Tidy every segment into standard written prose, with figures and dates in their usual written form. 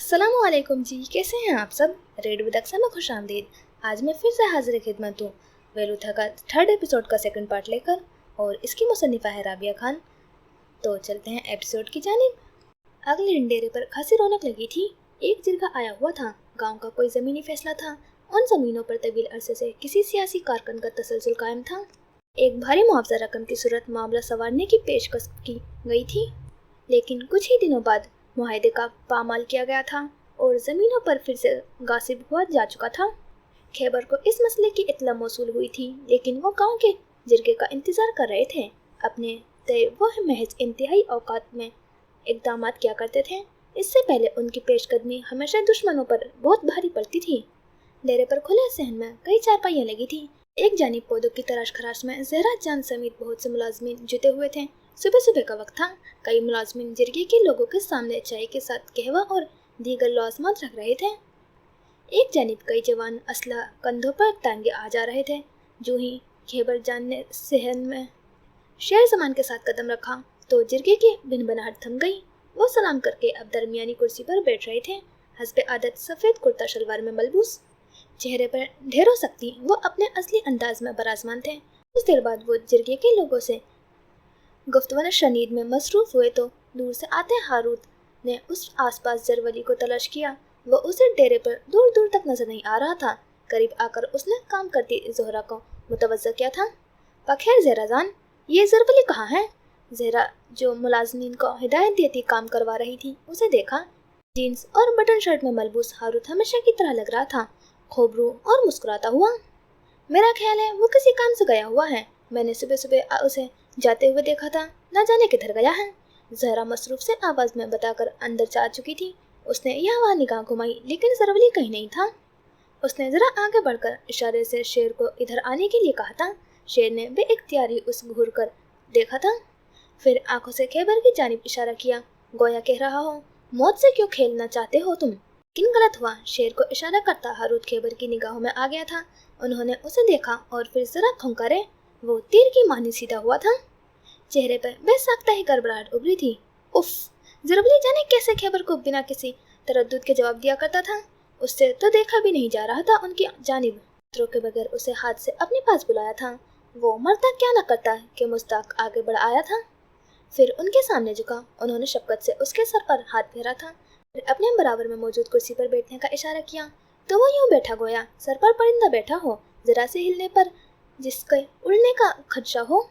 अस्सलामुअलैकुम जी, कैसे हैं आप सब। रेड विद अक्सा में खुश आमदीद। आज मैं फिर से हाजिर खिदमत हूँ वेलुथा का थर्ड एपिसोड का सेकंड पार्ट लेकर, और इसकी मुसन्निफा है राबिया खान। तो चलते हैं एपिसोड की जानिब। अगले दिन डेरे पर खासी रौनक लगी थी। एक जिरगा आया हुआ था। गाँव का कोई ज़मीनी फैसला था। उन ज़मीनों पर तवील अरसे से किसी सियासी कारकुन का तसलसल कायम था। एक भारी मुआवजा रकम की सूरत मामला संवारने की पेशकश की गई थी, लेकिन कुछ ही दिनों बाद मुआहदे का पामाल किया गया था और ज़मीनों पर फिर से गासिब हुआ जा चुका था। खैबर को इस मसले की इत्तला मौसूल हुई थी, लेकिन वो गांव के जिरगे का इंतज़ार कर रहे थे। अपने तय वो महज इंतहाई औकात में इक़दामात किया करते थे। इससे पहले उनकी पेशकदमी हमेशा दुश्मनों पर बहुत भारी पड़ती थी। डेरे पर खुले सहन में कई चारपाइयाँ लगी थी। एक जानिब पौधों की तराश खराश में जहरा जान समेत बहुत से मुलाजमीन जुटे हुए थे। सुबह सुबह का वक्त था। कई मुलाजमीन जिरगे के लोगों के सामने चाय के साथ कहवा और दीगर लवाजमात रख रहे थे। एक जानिब कई जवान असला कंधों पर टांगे आ जा रहे थे। जो ही खैबर जान ने सहन में शेर जमान के साथ कदम रखा तो जिरगे की भिनभिनाहट थम गई। वो सलाम करके अब दरमियानी कुर्सी पर बैठ रहे थे। हस्बे आदत सफ़ेद कुर्ता शलवार में मलबूस, चेहरे पर ढेरों सख्ती, वो अपने असली अंदाज में बराजमान थे। कुछ देर बाद वो जिरगे के लोगों से गुफ्तगू शनीद में मसरूफ़ हुए तो दूर से आते हारूत ने उस आसपास जरवली को तलाश किया। वो उसे डेरे पर दूर दूर तक नजर नहीं आ रहा था। करीब आकर उसने काम करती ज़ोहरा को मुतवज्जो किया था। बखैर ज़हरा जान, ये जरवली कहाँ है। ज़हरा जो मुलाजमीन को हिदायत देती काम करवा रही थी, उसे देखा। जीन्स और बटन शर्ट में मलबूस हारूत हमेशा की तरह लग रहा था, खोबरू और मुस्कुराता हुआ। मेरा ख्याल है वो किसी काम से गया हुआ है। मैंने सुबह सुबह उसे जाते हुए देखा था, न जाने किधर गया है। ज़हरा मसरूफ से आवाज़ में बताकर अंदर जा चुकी थी। उसने यहाँ वहाँ निगाह घुमाई, लेकिन जरवली कहीं नहीं था। उसने ज़रा आगे बढ़कर इशारे से शेर को इधर आने के लिए कहा था। शेर ने बेइख्तियार ही उस घूर कर देखा था, फिर आंखों से खैबर की जानिब इशारा किया, गोया कह रहा हो, मौत से क्यों खेलना चाहते हो तुम। किन गलत हुआ। शेर को इशारा करता हारूत खैबर की निगाहों में आ गया था। उन्होंने उसे देखा और फिर जरा खुंकारे। वो तीर की मानी सीधा हुआ था। चेहरे पर बेसाख्ता ही गड़बड़ाहट उभरी थी। उफ! जरवली जाने कैसे खैबर को बिना किसी तरद्दुद के जवाब दिया करता था। उससे तो देखा भी नहीं जा रहा था उनकी जानिब। पत्थरों के बगैर उसे हाथ से अपने पास बुलाया था। वो मरता क्या न करता कि मुस्ताक आगे बढ़ आया था। फिर उनके सामने झुका। उन्होंने शफकत से उसके सर पर हाथ फेरा था, फिर अपने बराबर में मौजूद कुर्सी पर बैठने का इशारा किया तो वो यूं बैठा गोया सर पर परिंदा बैठा हो, जरा से हिलने पर जिसके उड़ने का खदशा हो।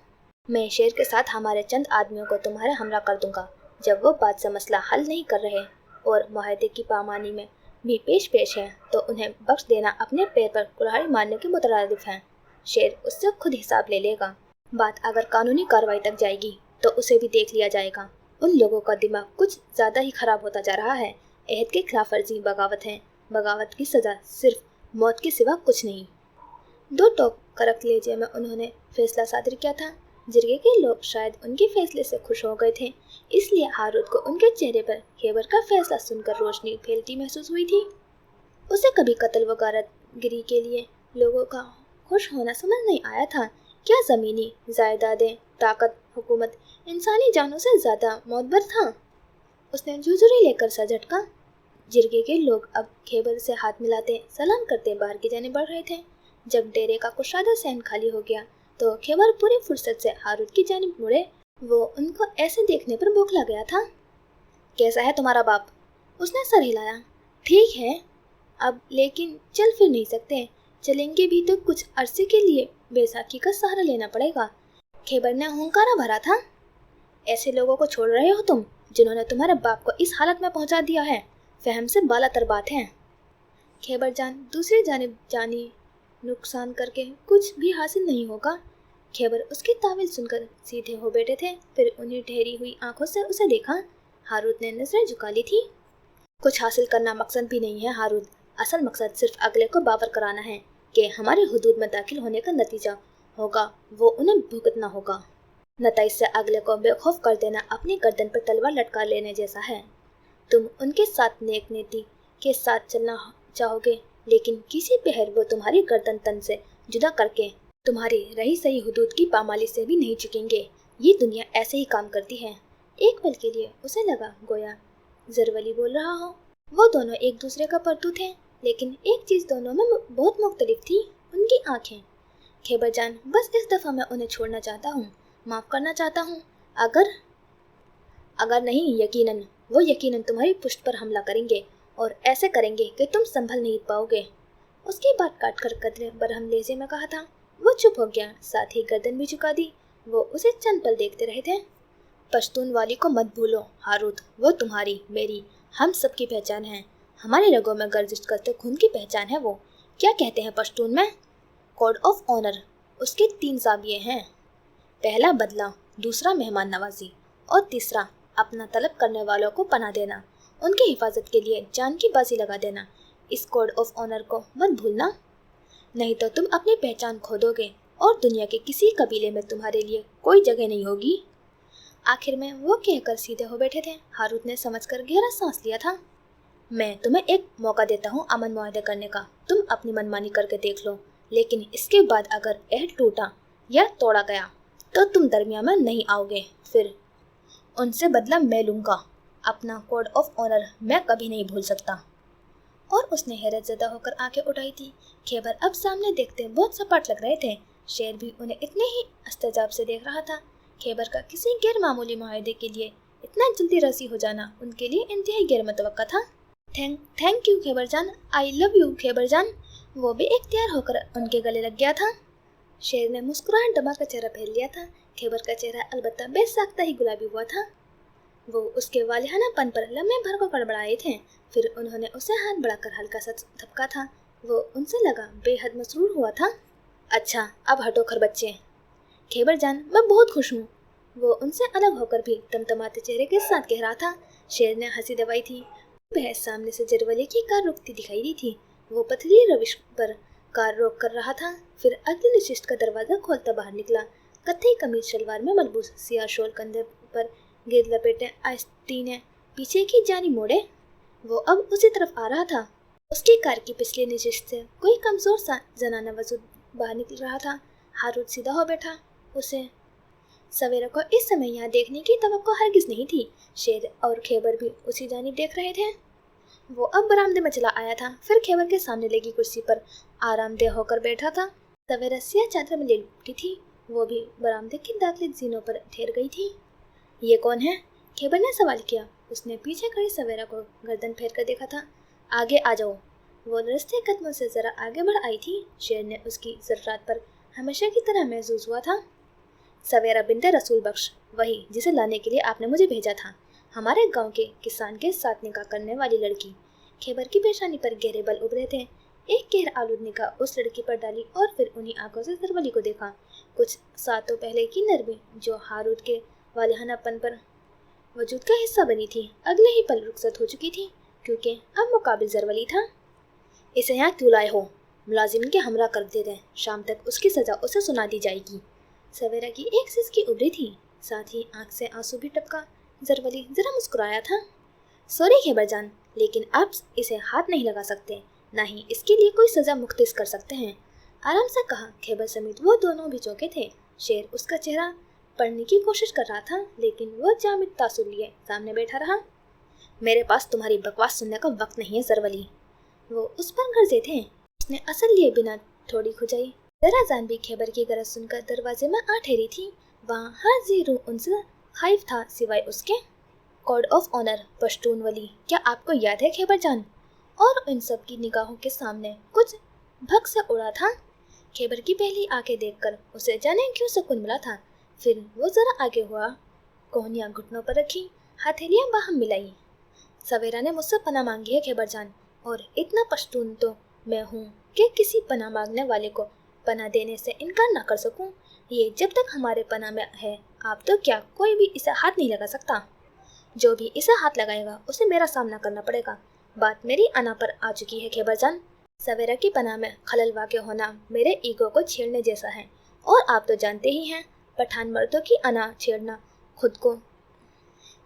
मैं शेर के साथ हमारे चंद आदमियों को तुम्हारे हमरा कर दूंगा। जब वो बात से मसला हल नहीं कर रहे और मुआहदे की पामानी में भी पेश है तो उन्हें बख्श देना अपने पैर पर कुल्हाड़ी मारने के मुतरादिफ है। शेर उससे खुद हिसाब ले लेगा। बात अगर कानूनी कार्रवाई तक जाएगी तो उसे भी देख लिया जाएगा। उन लोगों का दिमाग कुछ ज़्यादा ही खराब होता जा रहा है। अहद के खिलाफ वर्जी बगावत है। बगावत की सज़ा सिर्फ मौत के सिवा कुछ नहीं। दो टोक करक लेजे में उन्होंने फैसला सादर किया था। जिरगे के लोग शायद उनके फैसले से खुश हो गए थे, इसलिए हारूत को उनके चेहरे पर खैबर का फैसला सुनकर रोशनी फैलती महसूस हुई थी। उसे कभी कत्ल व गारतगिरी के लिए लोगों का खुश होना समझ नहीं आया था। क्या ज़मीनी जायदादें, ताकत, हुकूमत इंसानी जानों से ज़्यादा मोतबर था। उसने झुझुरी लेकर सर झटका। जिरगे के लोग अब खैबर से हाथ मिलाते सलाम करते बाहर की जाने बढ़ रहे थे। जब डेरे का कुशादा सहन खाली हो गया तो खैबर पूरी फुर्सत से हारूत की जानिब मुड़े। वो उनको ऐसे देखने पर बौखला गया था। कैसा है तुम्हारा बाप। उसने सर हिलाया। ठीक है अब, लेकिन चल फिर नहीं सकते। चलेंगे भी तो कुछ अरसे के लिए बैसाखी का सहारा लेना पड़ेगा। खैबर ने हुंकारा भरा था। ऐसे लोगों को छोड़ रहे हो तुम जिन्होंने तुम्हारे बाप को इस हालत में पहुंचा दिया है। फहम से बालातर बात है। खैबर जान दूसरी जानिब जानी नुकसान करके कुछ भी हासिल नहीं होगा। खैबर उसकी तावील सुनकर सीधे हो बैठे थे, फिर उन्हीं ठहरी हुई आंखों से उसे देखा। हारूत ने नजरें झुका ली थी। कुछ हासिल करना मकसद भी नहीं है हारूत। असल मकसद सिर्फ अगले को बावर कराना है कि हमारे हुदूद में दाखिल होने का नतीजा होगा वो उन्हें भुगतना होगा। नतीजे से अगले को बेखौफ कर देना अपनी गर्दन पर तलवार लटका लेने जैसा है। तुम उनके साथ नेक नीति के साथ चलना चाहोगे, लेकिन किसी पहर वो तुम्हारी गर्दन तन से जुदा करके तुम्हारी रही सही हुदूद की पामाली से भी नहीं चुकेंगे। ये दुनिया ऐसे ही काम करती है। एक पल के लिए उसे लगा गोया जरवली बोल रहा हो। वो दोनों एक दूसरे का परतू थे, लेकिन एक चीज दोनों में बहुत मुख्तलिफ थी, उनकी आंखें। खैबर जान, बस इस दफा मैं उन्हें छोड़ना चाहता हूँ, माफ करना चाहता हूँ। अगर नहीं, यकीनन वो यकीनन तुम्हारी पुष्ट पर हमला करेंगे और ऐसे करेंगे कि तुम संभल नहीं पाओगे। उसकी बात काटकर कदरे बरहम लहजे में कहा था। वो चुप हो गया, साथ ही गर्दन भी झुका दी। वो उसे चंद पल देखते रहे थे। पश्तून वाली को मत भूलो हारूत, वो तुम्हारी, मेरी, हम सब की पहचान है। हमारे रगों में गर्जिश करते खून की पहचान है वो। क्या कहते हैं पश्तून में? Code of honour. उसके 3 ज़ाविये हैं। पहला बदला, दूसरा मेहमान नवाजी और तीसरा अपना तलब करने वालों को पनाह देना, उनकी हिफाजत के लिए जान की बाजी लगा देना। इस कोड ऑफ ऑनर को मत भूलना, नहीं तो तुम अपनी पहचान खो दोगे और दुनिया के किसी कबीले में तुम्हारे लिए कोई जगह नहीं होगी। आखिर में वो कहकर सीधे हो बैठे थे। हारूत ने समझकर गहरा सांस लिया था। मैं तुम्हें एक मौका देता हूँ अमन मुआहदा करने का, तुम अपनी मनमानी करके देख लो, लेकिन इसके बाद अगर अहद टूटा या तोड़ा गया तो तुम दरमियान में नहीं आओगे। फिर उनसे बदला मैं लूँगा। अपना कोड ऑफ ऑनर मैं कभी नहीं भूल सकता। और उसने हैरत ज़दा होकर आंखें उठाई थी। खैबर अब सामने देखते बहुत सपाट लग रहे थे। शेर भी उन्हें इतने ही इस्तेजाब से देख रहा था। खैबर का किसी गैर मामूली मुआहदे के लिए इतना जल्दी राज़ी हो जाना उनके लिए इंतहाई गैर मुतवक्का था। थैंक यू खैबर जान, आई लव यू खैबर जान। वो भी इख्तियार होकर उनके गले लग गया था। शेर ने मुस्कुराहट दबा कर चेहरा फेर लिया था। खैबर का चेहरा अलबत्ता बेसाख्ता ही गुलाबी हुआ था। वो उसके वालिहानापन पर लम्हे भर को गड़बड़ाए थे। फिर उन्होंने उसे हाथ बढ़ाकर हल्का सा धपका था। वो उनसे लगा बेहद मसरूर हुआ था। अच्छा, अब हटो खरबच्चे। खैबर जान, मैं बहुत खुश हूँ। वो उनसे अलग होकर भी तमतमाते चेहरे के साथ कह रहा था। शेर ने हंसी दबाई थी। वह सामने से जरवली की कार रुकती दिखाई दी थी। वो पथरीली रविश पर कार रोक कर रहा था। फिर अगली नशिस्त का दरवाजा खोलता बाहर निकला। कत्थई कमीज शलवार में मलबूस, सियाह शॉल कंधे पर गिर लपेटे आस्तीन ने पीछे की जानी मोड़े। वो अब उसी तरफ आ रहा था। उसकी कार की पिछली नशिस्त से कोई कमजोर सा जनाना वजूद बाहर निकल रहा था। हारूत सीधा हो बैठा। उसे सवेरा को इस समय यहाँ देखने की तवक्को हरगिज नहीं थी। शेर और खैबर भी उसी जानिब देख रहे थे। वो अब बरामदे में चला आया था। फिर खैबर के सामने लगी कुर्सी पर आरामदेह होकर बैठा था। सवेरा सियाह चादर में लेटी थी। वो भी बरामदे के दाखिली जीनों पर ठहर गई थी। ये कौन है? खैबर ने सवाल किया। उसने पीछे खड़ी सवेरा को गर्दन फेर कर देखा था। आगे आ जाओ। वो लरजते कदमों से जरा आगे बढ़ आई थी। शेर ने उसकी ज़र्रात पर हमेशा की तरह महसूस हुआ था। सवेरा बिन्ते रसूल बख्श, वही जिसे लाने के लिए आपने मुझे भेजा था। हमारे गांव के किसान के साथ निकाह करने वाली लड़की। खैबर की पेशानी पर गहरे बल उभरे थे। एक गहर आलूद निगाह उस लड़की पर डाली और फिर उन्हीं आंखों से जरवली को देखा। कुछ सातों पहले की नरमी जो हारूत के वालिहानापन पर वजूद का हिस्सा बनी थी, अगले ही पल रुखसत हो चुकी थी, क्योंकि अब मुकाबिल जरवली था। इसे यहाँ क्यों लाए हो? मुलाजिम के हमरा कर दे दें, शाम तक उसकी सजा उसे सुना दी जाएगी। सवेरा की एक सिसकी उभरी थी, साथ ही आंख से आंसू भी टपका। जरवली जरा मुस्कुराया था। सॉरी खैबर जान, लेकिन आप इसे हाथ नहीं लगा सकते, ना ही इसके लिए कोई सजा मुख्तस कर सकते हैं, आराम से कहा। खैबर समेत वो दोनों भी चौंके थे। शेर उसका चेहरा पढ़ने की कोशिश कर रहा था, लेकिन वो जामिद तासुर लिए सामने बैठा रहा। मेरे पास तुम्हारी बकवास सुनने का वक्त नहीं है जरवली। वो उस पर गरजे थे। उसने असल लिए बिना थोड़ी खुजाई। जरा जान भी खैबर की गरज सुनकर दरवाजे में आ ठहरी थी। वहाँ हर जीरू उनसे खाइफ था सिवाय उसके। कोड ऑफ ऑनर पश्तून वली, क्या आपको याद है खैबर जान? और इन सब की निगाहों के सामने कुछ भग से उड़ा था। खैबर की पहली आंखें देखकर उसे जाने क्यों सुकून मिला था। फिर वो जरा आगे हुआ, कोहनियाँ घुटनों पर रखी, हथेलियाँ बाहम मिलाई। सवेरा ने मुझसे पनाह मांगी है खैबर जान, और इतना पश्तून तो मैं हूँ कि किसी पनाह मांगने वाले को पनाह देने से इनकार ना कर सकूँ। ये जब तक हमारे पनाह में है, आप तो क्या कोई भी इसे हाथ नहीं लगा सकता। जो भी इसे हाथ लगाएगा उसे मेरा सामना करना पड़ेगा। बात मेरी अना पर आ चुकी है खैबर जान। सवेरा की पनाह में खलल वाक़ होना मेरे ईगो को छेड़ने जैसा है, और आप तो जानते ही हैं, पठान मर्दों की अना छेड़ना खुद को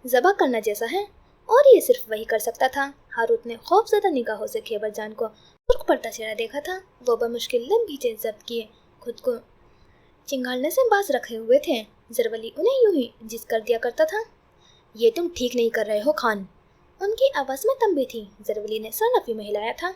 ज़बा करना जैसा है, और ये सिर्फ वही कर सकता था। हारूत ने खौफज़दा निगाहों से खैबर जान को सुर्ख पड़ता चेहरा देखा था। वो बमुश्किल लम्बीचे जब्त किए खुद को चिंगाड़ने से बाज रखे हुए थे। जरवली उन्हें यूं ही जिस कर दिया करता था। ये तुम ठीक नहीं कर रहे हो खान। उनकी आवाज में तंबी थी। जरवली ने सर नफी में हिलाया था।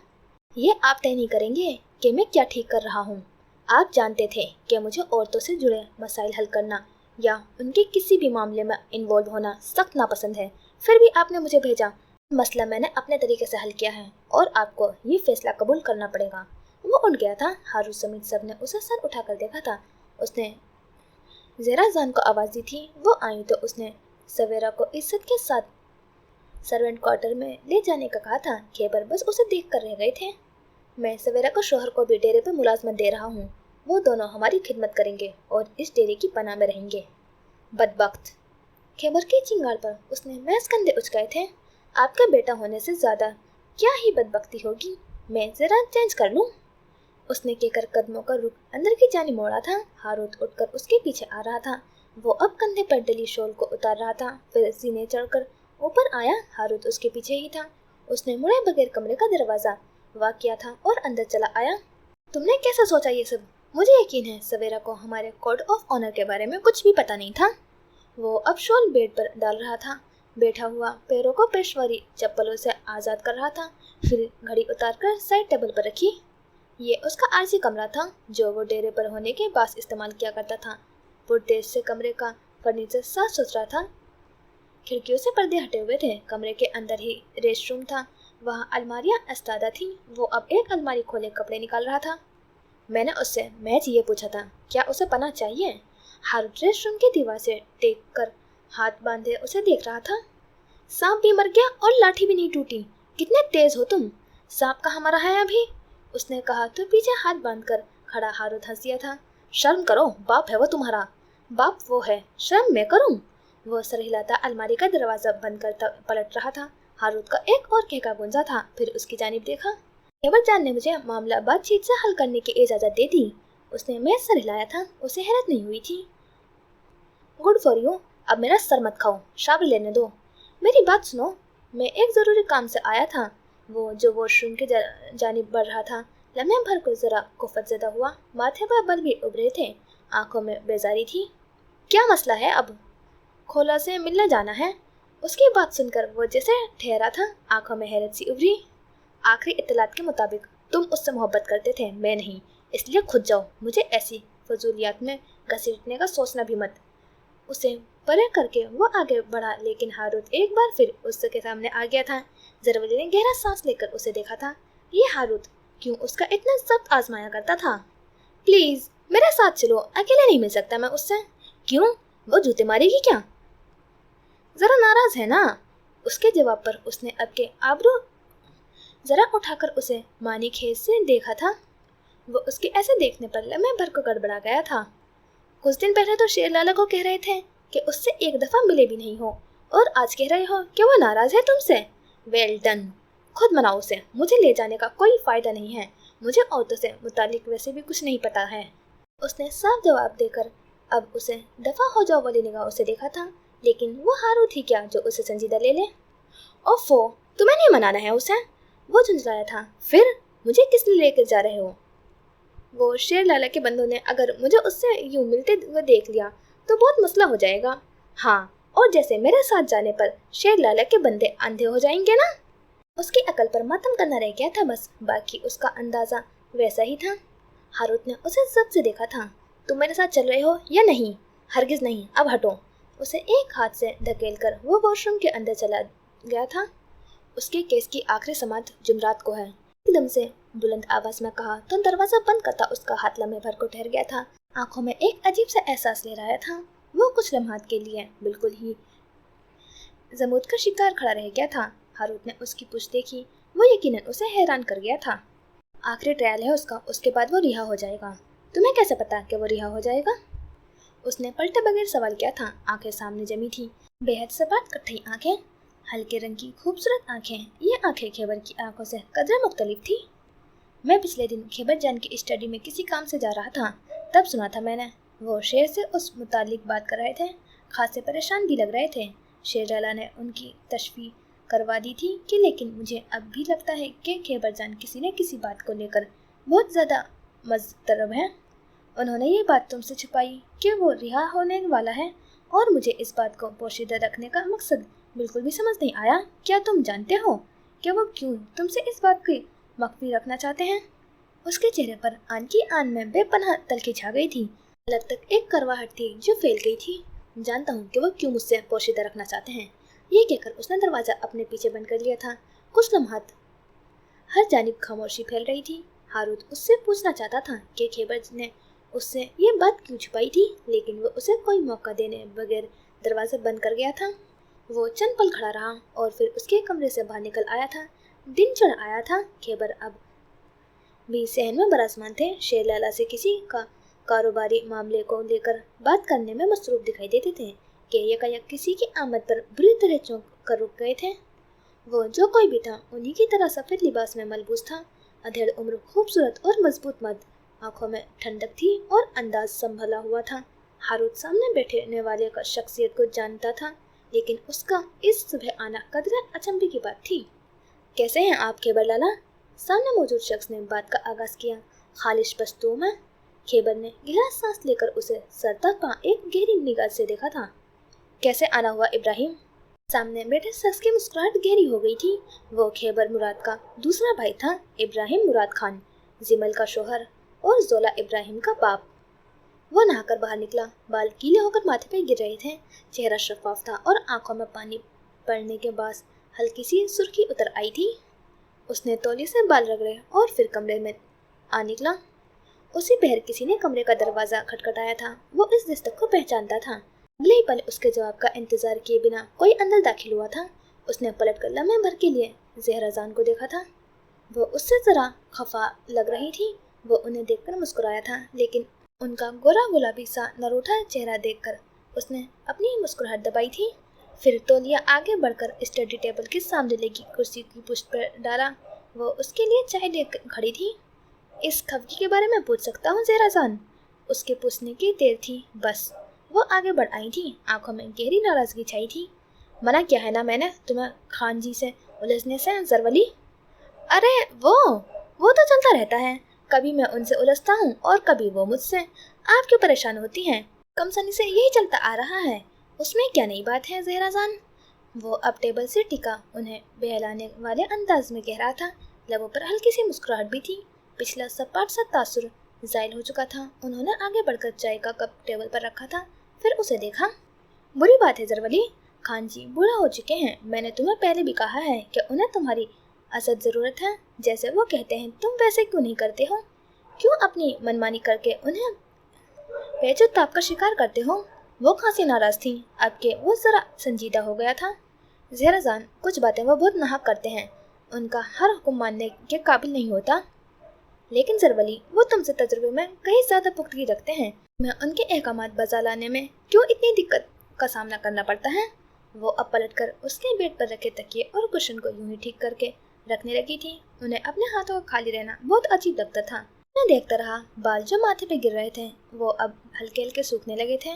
ये आप तय नहीं करेंगे कि मैं क्या ठीक कर रहा हूँ। आप जानते थे कि मुझे औरतों से जुड़े मसाइल हल करना या उनके किसी भी मामले में इन्वॉल्व होना सख्त नापसंद है। फिर भी आपने मुझे भेजा। मसला मैंने अपने तरीके से हल किया है और आपको ये फैसला कबूल करना पड़ेगा। वो उठ गया था। हारूत समेत सब ने उसे सर उठाकर देखा था। उसने ज़ेरा जान को आवाज़ दी थी। वो आई तो उसने सवेरा को इज्जत के साथ सर्वेंट क्वार्टर में ले जाने का कहा था। खैबर बस उसे देख कर रह गए थे। मैं सवेरा को शोहर को भी डेरे पर मुलाजमत दे रहा हूँ। वो दोनों हमारी खिदमत करेंगे और इस डेरे की पनाह में रहेंगे। बदबख्त। खैबर की चिंगार पर उसने महज कंधे उचकाए थे। आपका बेटा होने से ज्यादा क्या ही बदबख्ती होगी। मैं जरा चेंज कर लूं। उसने कहकर कदमों का रुख अंदर की जानी मोड़ा था। हारूत उठकर उसके पीछे आ रहा था। वो अब कंधे पर डली शॉल को उतार रहा था, फिर सीने चढ़कर ऊपर आया। हारूत उसके पीछे ही था। उसने मुड़े बगैर कमरे का दरवाजा वाक किया था और अंदर चला आया। तुमने कैसे सोचा ये सब? मुझे यकीन है सवेरा को हमारे कोड ऑफ ऑनर के बारे में कुछ भी पता नहीं था। वो अब शॉल बेड पर डाल रहा था। बैठा हुआ पैरों को पेशवारी चप्पलों से आज़ाद कर रहा था। फिर घड़ी उतारकर साइड टेबल पर रखी। ये उसका आरसी कमरा था जो वो डेरे पर होने के बाद इस्तेमाल किया करता था। पुरतेज से कमरे का फर्नीचर साफ सुथरा था। खिड़कियों से पर्दे हटे हुए थे। कमरे के अंदर ही रेस्ट रूम था। वहाँ अलमारियाँ इस्तादा थी। वो अब एक अलमारी खोले कपड़े निकाल रहा था। मैंने उससे मैच ये पूछा था, क्या उसे पनाह चाहिए? हारूत रेस्ट रूम की दीवार से टेक कर हाथ बांधे उसे देख रहा था। सांप भी मर गया और लाठी भी नहीं टूटी। कितने तेज हो तुम। सांप कहाँ मरा है अभी? उसने कहा तो पीछे हाथ बांधकर खड़ा हारूत हंस दिया था। शर्म करो, बाप है वो तुम्हारा। बाप वो है, शर्म मैं करूं? वो सर हिलाता अलमारी का दरवाजा बंद करता पलट रहा था। हारूत का एक और कहका गूंजा था, फिर उसकी जानिब देखा। खैबर जान ने मुझे मामला बातचीत से हल करने की इजाजत दे दी। उसने मैं सर हिलाया था। उसे हैरत नहीं हुई थी। Good for you. अब मेरा सर मत खाओ, शावर लेने दो। मेरी बात सुनो, मैं एक जरूरी काम से आया था। वो जो वॉशरूम के जानिब बढ़ रहा था। लम्हे भर को जरा कुफतज़दा हुआ। माथे पर बल भी उभरे थे। आंखों में बेजारी थी। क्या मसला है अब? खोला से मिलने जाना है। उसकी बात सुनकर वो जैसे ठहरा था। आंखों में हैरत सी उभरी। आखिरी इत्तलात के मुताबिक तुम उससे मोहब्बत करते थे, मैं नहीं। इसलिए खुद जाओ। मुझे ऐसी फजूलियात में घसीटने का सोचना भी मत। उसे परे करके वो आगे बढ़ा, लेकिन हारूत एक बार फिर उसके सामने आ गया था। जरवली ने गहरा सांस लेकर उसे देखा था। ये हारूत क्यों उसका इतना सख्त आजमाया करता था? प्लीज मेरे साथ चलो, अकेले नहीं मिल सकता मैं उससे। क्यों? वो जूते मारेगी क्या? जरा नाराज है ना? उसके जवाब पर उसने अब के आबरू जरा उठाकर उसे मानी खेत से देखा था। वो उसके ऐसे देखने पर लम्हे भर को गड़बड़ा गया था। कुछ दिन पहले तो शेर लाला को कह रहे थे कि उससे एक दफा मिले भी नहीं हो, और आज कह रहे हो कि वो नाराज है तुमसे। Well done. खुद मनाओ उसे। मुझे ले जाने का कोई फायदा नहीं है। मुझे औरतों से मुतालिक वैसे भी कुछ नहीं पता है। उसने साफ जवाब देकर अब उसे दफा हो जाओ वाली निगाहों से देखा था। लेकिन वो हारूत ही क्या जो उसे संजीदा ले ले। ओफो, तुम्हें नहीं मनाना है उसे? वो झुंझलाया था। फिर मुझे किस लिए लेकर जा रहे हो? वो शेर लाला के बंदों ने अगर मुझे उससे यूं मिलते हुए देख लिया तो बहुत मसला हो जाएगा। हाँ, और जैसे मेरे साथ जाने पर शेर लाला के बंदे अंधे हो जाएंगे ना। उसकी अकल पर मातम करना रह गया था बस, बाकी उसका अंदाजा वैसा ही था। हारूत ने उसे जब से देखा था। तुम मेरे साथ चल रहे हो या नहीं? हरगिज नहीं, अब हटो। उसे एक हाथ से धकेल कर वो वॉशरूम के अंदर चला गया था। उसके केस की आखिरी समात जुमरात को है, एकदम से बुलंद आवाज में कहा तो दरवाजा बंद करता उसका हाथ लम्हे भर को ठहर गया था। आंखों में एक अजीब सा एहसास ले रहा था। वो कुछ लम्हात के लिए बिल्कुल ही जमूद का शिकार खड़ा रह गया था। हारूत ने उसकी पूछ देखी। वो यकीनन उसे हैरान कर गया था। आखिरी ट्रायल है उसका, उसके बाद वो रिहा हो जाएगा। तुम्हें कैसे पता कि वो रिहा हो जाएगा? उसने पलटे बगैर सवाल किया था। आंखें सामने जमी थी, बेहद सपाट कट्ठई आंखें, हल्के रंग की खूबसूरत आंखें। ये आंखें खैबर की आंखों से कदरे मुख्तलिफ थी। मैं पिछले दिन खैबर जान की स्टडी में किसी काम से जा रहा था, तब सुना था मैंने। वो शेर से उस मुतालिक बात कर रहे थे। खासे परेशान भी लग रहे थे। शेर लाला ने उनकी तशफी करवा दी थी कि, लेकिन मुझे अब भी लगता है कि खैबर जान किसी न किसी बात को लेकर बहुत ज़्यादा मज़तरब है। उन्होंने ये बात तुमसे छुपाई कि वो रिहा होने वाला है, और मुझे इस बात को पोशीदा रखने का मकसद बिल्कुल भी समझ नहीं आया। क्या तुम जानते हो कि वो क्यों तुमसे इस बात की मख्फी रखना चाहते हैं? उसके चेहरे पर आन की आन में बेपनाह तलखी छा गई थी। अलग तक एक करवाहट थी जो फैल गई थी। जानता हूँ कि वो क्यों मुझसे पोशीदा रखना चाहते हैं। ये कहकर उसने दरवाजा अपने पीछे बंद कर लिया था। कुछ लम्हात हर जानिब खामोशी फैल रही थी। हारूत उससे पूछना चाहता था कि खैबर ने उससे ये बात क्यों छुपाई थी, लेकिन वो उसे कोई मौका देने बगैर दरवाजा बंद कर गया था। वो चंद पल खड़ा रहा और फिर उसके कमरे से बाहर निकल आया था। दिन चढ़ आया था। खैबर अब भी सहन में बरसमान थे। शेर लाला से किसी का कारोबारी मामले को लेकर बात करने में मसरूफ दिखाई देते थे कि यकायक किसी की आमद पर बुरी तरह चौंक कर रुक गए थे। वो जो कोई भी था उन्हीं की तरह सफ़ेद लिबास में मलबूस था। अधेड़ उम्र, खूबसूरत और मजबूत मर्द, आंखों में ठंडक थी और अंदाज संभला हुआ था। हारूत सामने बैठने वाले का शख्सियत को जानता था, लेकिन उसका इस सुबह आना कदरे अचंभे की बात थी। कैसे हैं आप खैबर लाला? सामने मौजूद शख्स ने बात का आगाज किया, खालिश पश्तो में। खैबर ने गहरा सांस लेकर उसे सर तक एक गहरी निगाह से देखा था। कैसे आना हुआ इब्राहिम? सामने बैठे शख्स की मुस्कुराहट गहरी हो गई थी। वो खैबर मुराद का दूसरा भाई था, इब्राहिम मुराद खान, जिमल का शोहर और जोला इब्राहिम का बाप। वो नहाकर बाहर निकला। बाल गीले होकर माथे पे गिर रहे थे। चेहरा शफाफ था और आंखों में पानी पड़ने के बाद हल्की सी सुर्खी उतर आई थी। उसने तौलिए से बाल रगड़े और फिर कमरे में आ निकला। उसी पहर किसी ने कमरे का दरवाजा खटखटाया था। वो इस दस्तक को पहचानता था। अगले ही पल उसके जवाब का इंतजार किए बिना कोई अंदर दाखिल हुआ था। उसने पलट कर लम्हे भर के लिए जहराजान को देखा था। वो उससे जरा खफा लग रही थी। वो उन्हें देखकर मुस्कुराया था, लेकिन उनका गोरा गुलाबी सा नरूठा चेहरा देखकर उसने अपनी मुस्कुराहट दबाई थी। फिर तौलिया आगे बढ़कर स्टडी टेबल के सामने लगी कुर्सी की पुष्ट पर डाला। वो उसके लिए चाय लेकर खड़ी थी। इस खबरी के बारे में पूछ सकता हूँ जहराजान? उसके पूछने की देर थी, बस। वो आगे बढ़ आई थी। आंखों में गहरी नाराजगी छाई थी। मना किया है ना मैंने तुम्हें खान जी से उलझने से, जरवली? अरे वो तो चलता रहता है। कभी मैं उनसे उलझता हूँ और कभी वो मुझसे। आप क्यों परेशान होती हैं? कम सनी से यही चलता आ रहा है। उसमें क्या नई बात है जहराजान? वो अब टेबल से टिका उन्हें बहलाने वाले अंदाज में कह रहा था। लबों पर हल्की सी मुस्कुराहट भी थी। पिछला सपाट सा तासुर जायल हो चुका था। उन्होंने आगे बढ़कर चाय का कप टेबल पर रखा था, फिर उसे देखा। बुरी बात है जरवली, खान जी बूढ़ा हो चुके हैं। मैंने तुम्हें पहले भी कहा है कि उन्हें तुम्हारी असद जरूरत है। जैसे वो कहते हैं तुम वैसे क्यों नहीं करते हो? क्यों अपनी मनमानी करके उन्हें बेइज्जत ताप का शिकार करते हो? वो खासी नाराज थी। अब के वो जरा संजीदा हो गया था। जहराजान, कुछ बातें वो बहुत नाहक करते हैं। उनका हर हुक्म मानने के काबिल नहीं होता। लेकिन जरवली, वो तुमसे तजुर्बे में कहीं ज्यादा पुख्तगी रखते हैं। मैं उनके अहकामात बजा लाने में क्यों इतनी दिक्कत का सामना करना पड़ता है? वो अब पलटकर उसके बेड पर रखे तकिए और कुशन को यूं ही ठीक करके रखने लगी थी। उन्हें अपने हाथों का खाली रहना बहुत अजीब लगता था। मैं देखता रहा। बाल जो माथे पे गिर रहे थे वो अब हल्के हल्के सूखने लगे थे।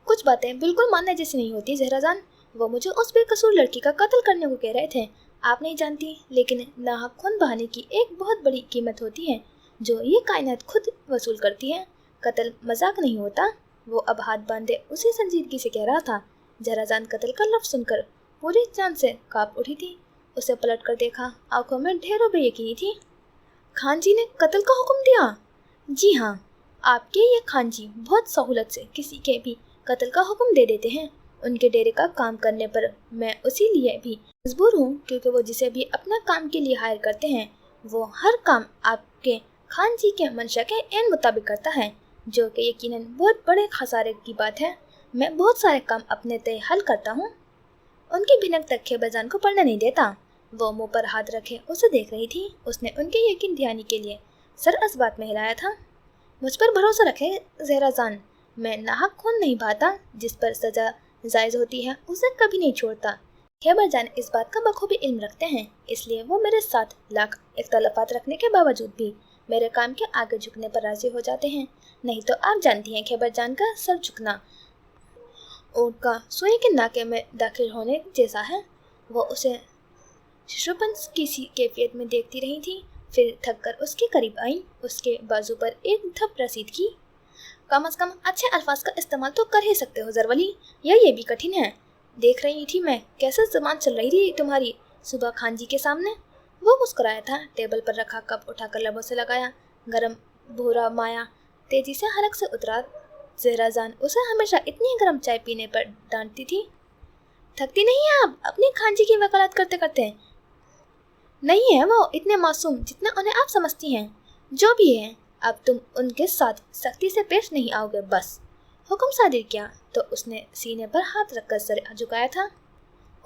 कुछ बातें बिल्कुल मानने जैसी नहीं होती जहराजान। वो मुझे उस बेकसूर लड़की का कत्ल करने को कह रहे थे। आप नहीं जानती, लेकिन नाहक खून बहाने की एक बहुत बड़ी कीमत होती है जो ये कायनात खुद वसूल करती है। कत्ल मजाक नहीं होता। वो अब हाथ बांधे उसी संजीदगी से कह रहा था। जहराजान कत्ल का लफ्ज़ सुनकर पूरी जान से कांप उठी थी। उसे पलट कर देखा। आंखों में ढेरों बेयकीनी थी। खान जी ने कत्ल का हुक्म दिया? जी हाँ, आपके ये खान जी बहुत सहूलत से किसी के भी कत्ल का हुक्म दे देते हैं। उनके डेरे का काम करने पर मैं उसी लिए भी मजबूर हूँ, क्योंकि वो जिसे भी अपना काम के लिए हायर करते हैं वो हर काम आपके खान जी के मंशा के एन मुताबिक करता है, जो कि यकीनन बहुत बड़े खसारे की बात है। मैं बहुत सारे काम अपने तय हल करता हूँ। उनकी भिनक तक खैबरजान को पढ़ने नहीं देता। वो मुंह पर हाथ रखे उसे देख रही थी। उसने उनके यकीन दिलाने के लिए सर इस बात में हिलाया था। मुझ पर भरोसा रखे जहराजान, मैं नाहक खून नहीं बहाता। जिस पर सजा जायज़ होती है उसे कभी नहीं छोड़ता। खैबरजान इस बात का बखूबी इल्म रखते हैं, इसलिए वो मेरे साथ लाख इख्तलाफात रखने के बावजूद भी मेरे काम के आगे झुकने पर राजी हो जाते हैं। नहीं तो आप जानती हैं खैबरजान का सर झुकना ऊँट का सुई के नाके में दाखिल होने जैसा है। वो उसे शिशुपन की सी कैफियत में देखती रही थी, फिर थक कर उसके करीब आई। उसके बाजू पर एक धप रसीद की। कम से कम अच्छे अल्फाज का इस्तेमाल तो कर ही सकते हो जरवली, या ये भी कठिन है? देख रही थी मैं कैसे जुबान चल रही थी तुम्हारी सुबह खान जी के सामने। वो मुस्कुराया था, टेबल पर रखा कप उठाकर लबों से लगाया। गरम भूरा माया तेजी से हलक से उतरा। ज़हरा जान उसे हमेशा इतनी गर्म चाय पीने पर डांटती थी। थकती नहीं है आप अपनी खान जी की वकालत करते करते? नहीं है वो इतने मासूम जितना उन्हें आप समझती हैं। जो भी है, अब तुम उनके साथ सख्ती से पेश नहीं आओगे बस। हुक्म सादिर किया तो उसने सीने पर हाथ रखकर सर झुकाया था।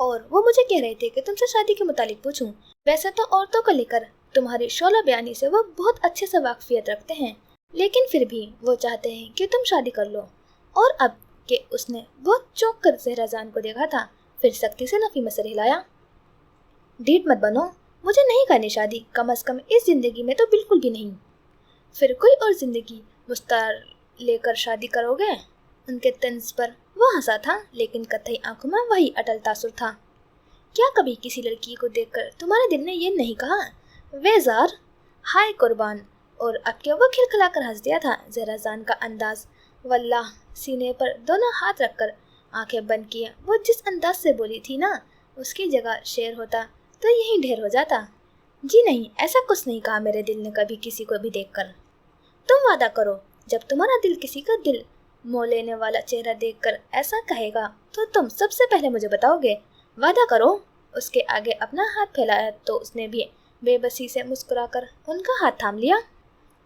और वो मुझे कह रहे थे कि तुमसे शादी के मुतालिक पूछूं। वैसे तो औरतों को लेकर तुम्हारी शोला बयानी से वो बहुत अच्छे से वाकफियत रखते हैं, लेकिन फिर भी वो चाहते हैं कि तुम शादी कर लो। और अब कि उसने बहुत चौंक कर ज़हरा जान को देखा था, फिर सख्ती से नफी में सर हिलाया। ढीठ मत बनो, मुझे नहीं करनी शादी, कम अज कम इस जिंदगी में तो बिल्कुल भी नहीं। फिर कोई और जिंदगी मुस्तार लेकर शादी करोगे? उनके तंज पर वो हंसा था, लेकिन कत्थई आंखों में वही अटल तासुर था। क्या कभी किसी लड़की को देखकर तुम्हारे दिल ने ये नहीं कहा, वे जार, हाय कुर्बान? और अब क्या वो खिलखिलाकर हंस दिया था। ज़हरा जान का अंदाज, वल्लाह, सीने पर दोनों हाथ रखकर आंखें बंद किए। वो जिस अंदाज से बोली थी ना, उसकी जगह शेर होता तो यही ढेर हो जाता। जी नहीं, ऐसा कुछ नहीं कहा मेरे दिल ने कभी किसी को भी देखकर। तुम वादा करो, जब तुम्हारा दिल किसी का दिल मोह लेने वाला चेहरा देखकर ऐसा कहेगा तो तुम सबसे पहले मुझे बताओगे। वादा करो। उसके आगे अपना हाथ फैलाया तो उसने भी बेबसी से मुस्कुराकर उनका हाथ थाम लिया।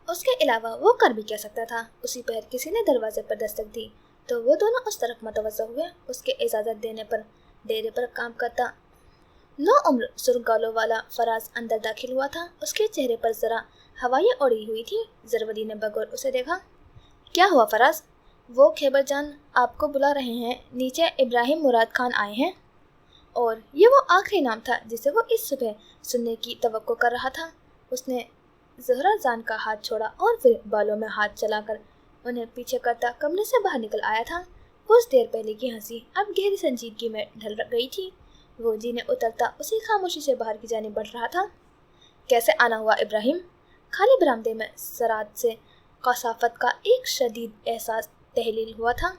उसके अलावा वो कर भी क्या सकता था। उसी पहर किसी ने दरवाजे पर दस्तक दी तो वो दोनों उस तरफ मतवज्जा हुए। उसके इजाज़त देने पर डेरे पर काम करता 9 उम्र सुर्गालों वाला फराज अंदर दाखिल हुआ था। उसके चेहरे पर जरा हवाएं उड़ी हुई थी। जरवली ने बगौर उसे देखा। क्या हुआ फराज? वो खैबर जान आपको बुला रहे हैं, नीचे इब्राहिम मुराद खान आए हैं। और ये वो आखिरी नाम था जिसे वो इस सुबह सुनने की तवक्को कर रहा था। उसने ज़हरा जान का हाथ छोड़ा और फिर बालों में हाथ चलाकर उन्हें पीछे करता कमरे से बाहर निकल आया था। कुछ देर पहले की हंसी अब गहरी संजीदगी में ढल गई थी। वो जी ने उतरता उसी खामोशी से बाहर की जानिब बढ़ रहा था। कैसे आना हुआ इब्राहिम? खाली बरामदे में सरात से कसाफत का एक शदीद एहसास तहलील हुआ था।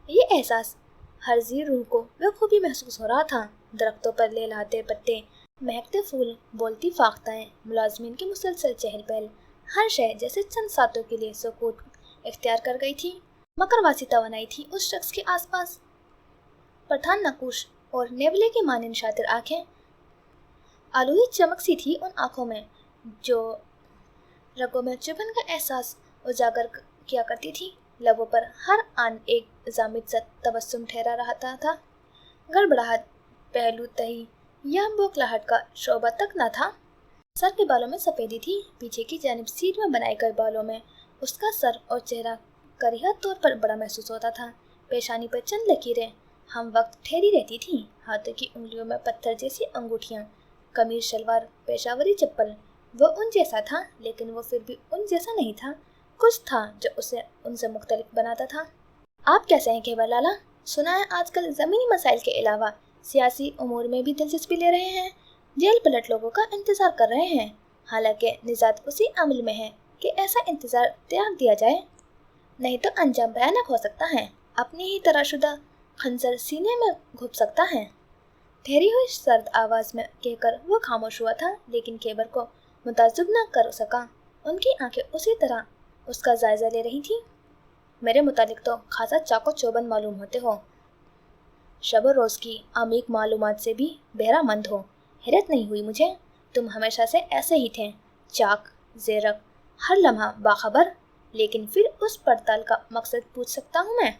ये एहसास हर जी रूह को बखूबी महसूस हो रहा था। दरख्तों पर लहलहाते पत्ते, महकते फूल, बोलती फाख्ताएं, मुलाजमीन की मुसलसल चहल पहल, हर शय जैसे चंद सातों के लिए सुकूत इख्तियार कर गई थी। मकरवासी तवानाई थी उस शख्स के आसपास। पठान नकूश और नेवले की मानिंद शातिर आंखें, आलूही चमक सी थी उन आंखों में जो रगों में चुभन का एहसास उजागर किया करती थी। लबों पर हर आन एक जामिद सा तबस्सुम ठहरा रहता था। गड़बड़ाहट, पहलू तही या बोखलाहट का शोबा तक न था। सर के बालों में सफ़ेदी थी। पीछे की जानिब सीट में बनाए गए बालों में उसका सर और चेहरा करिया तौर पर बड़ा महसूस होता था। पेशानी पर चंद लकीरें हम वक्त ठहरी रहती थीं। हाथों की उंगलियों में पत्थर जैसी अंगूठियाँ, कमीज शलवार, पेशावरी चप्पल। वो उन जैसा था, लेकिन वो फिर भी उन जैसा नहीं था। कुछ था जो उसे उनसे मुख्तलिफ बनाता था। आप कैसे हैं खैबर लाला? सुना है आजकल ज़मीनी मसाइल के अलावा सियासी उमूर में भी दिलचस्पी ले रहे हैं। जेल पलट लोगों का इंतज़ार कर रहे हैं। हालांकि निजात उसी अमल में है कि ऐसा इंतज़ार त्याग दिया जाए, नहीं तो अंजाम भयानक हो सकता है। अपनी ही तराशुदा खंजर सीने में घुप सकता है। ठहरी हुई सर्द आवाज़ में कहकर वो खामोश हुआ था, लेकिन खैबर को मुताज्जुब न कर सका। उनकी आंखें उसी तरह उसका जायजा ले रही थी। मेरे मुतालिक तो खासा चाको चौबंद मालूम होते हो, शब रोज़ की आमीक मालूमात से भी बहरामंद हो। हैरत नहीं हुई मुझे, तुम हमेशा से ऐसे ही थे, चाक, ज़ेरक, हर लम्हा बाखबर। लेकिन फिर उस पड़ताल का मकसद पूछ सकता हूँ मैं?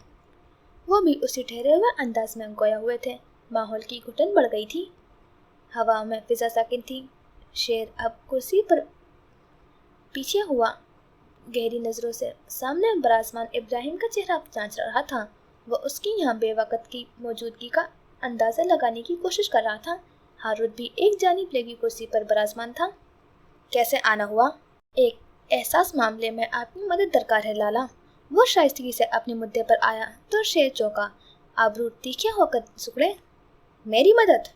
वो भी उसी ठहरे हुए अंदाज में गोया हुए थे। माहौल की घुटन बढ़ गई थी। हवा में फिजा साकिन थी। शेर अब कुर्सी पर पीछे हुआ गहरी नज़रों से सामने बराजमान इब्राहिम का चेहरा जांच रहा था। वो उसकी यहाँ बेवकत की मौजूदगी का अंदाज़ा लगाने की कोशिश कर रहा था। हारूद भी एक जानिब लगी कुर्सी पर बराजमान था। कैसे आना हुआ? एक एहसास मामले में आपकी मदद दरकार है लाला। वो शाइस्तगी से अपने मुद्दे पर आया तो शेर चौंका, आबरू तीखे होकर सुकड़े। मेरी मदद?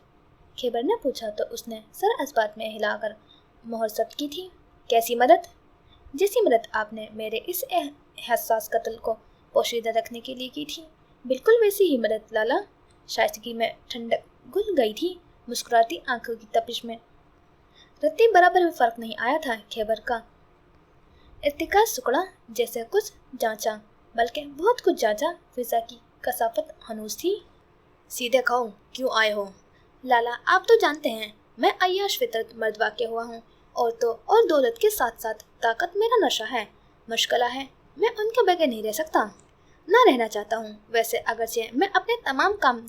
खैबर ने पूछा तो उसने सर असबात में हिलाकर मोहर जब्त की थी। कैसी मदद? जैसी मदद आपने मेरे इस हसास कत्ल को पोशीदा रखने के लिए की थी, बिल्कुल वैसी ही मदद लाला। शाइस्तगी में ठंडक घुल गई थी मुस्कुराती आंखों की तपिश में। रत्ती बराबर भी फर्क नहीं आया था खैबर का इर्तिकाज सुकड़ा जैसे कुछ जांचा, बल्कि बहुत कुछ जांचा। फिजा की कसाफत हनूस थी। सीधे कहो क्यों आए हो? लाला आप तो जानते हैं मैं अय्याश फितरत मर्द वाक़या हुआ हूँ और तो और दौलत के साथ साथ ताकत मेरा नशा है, मुश्किला है, मैं उनके बगैर नहीं रह सकता, ना रहना चाहता हूँ। वैसे अगरचे मैं अपने तमाम काम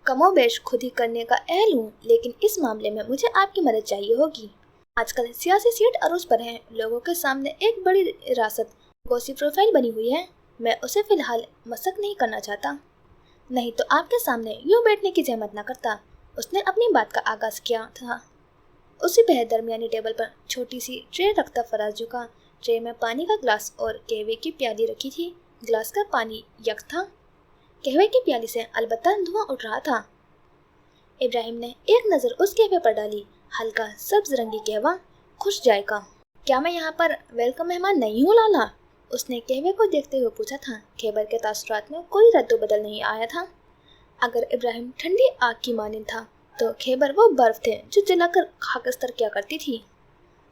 कमोबेश खुद ही करने का अहल हूँ, लेकिन इस मामले में मुझे आपकी मदद चाहिए होगी। आजकल सियासी सीट अरूज पर है, लोगों के सामने एक बड़ी रियासत गौसी प्रोफाइल बनी हुई है, मैं उसे फिलहाल मसक नहीं करना चाहता। नहीं तो आपके सामने यूँ बैठने की जहमत न करता। उसने अपनी बात का आगाज किया था। उसी बेहद दरमियानी टेबल पर छोटी सी ट्रे रखता फराज झुका। ट्रे में पानी का ग्लास और कहवे की प्याली रखी थी। ग्लास का पानी यक था, कहवे की प्याली से अलबत्ता धुआं उठ रहा था। इब्राहिम ने एक नज़र उस कहवे पर डाली, हल्का सब्ज रंगी कहवा, खुश जायका। क्या मैं यहाँ पर वेलकम मेहमान नहीं हूँ लाला? उसने कहवे को देखते हुए पूछा था। खैबर के तासुरात में कोई रद्दो बदल नहीं आया था। अगर इब्राहिम ठंडी आग की मानिंद था तो खैबर वो बर्फ थे जो जलाकर खाकस्तर किया करती थी।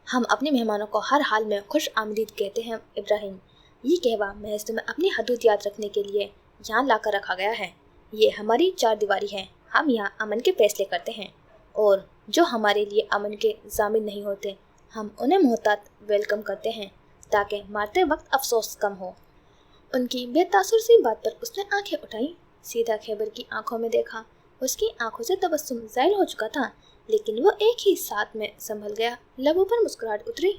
हम अपने मेहमानों को हर हाल में खुश आमदीद कहते हैं इब्राहिम। ये कहवा महज तुम्हें अपनी हदूद याद रखने के लिए यहाँ लाकर रखा गया है। ये हमारी चार दीवारी है, हम यहाँ अमन के फैसले करते हैं और जो हमारे लिए अमन के जामिन नहीं होते हम उन्हें मोहतात वेलकम करते हैं ताकि मारते वक्त अफसोस कम हो। उनकी बेतासुर सी बात पर उसने आंखें उठाई, सीधा खैबर की आंखों में देखा। उसकी आंखों से तबस्सुम ज़ाइल हो चुका था, लेकिन वो एक ही साथ में संभल गया। लबों पर मुस्कुराहट उतरी।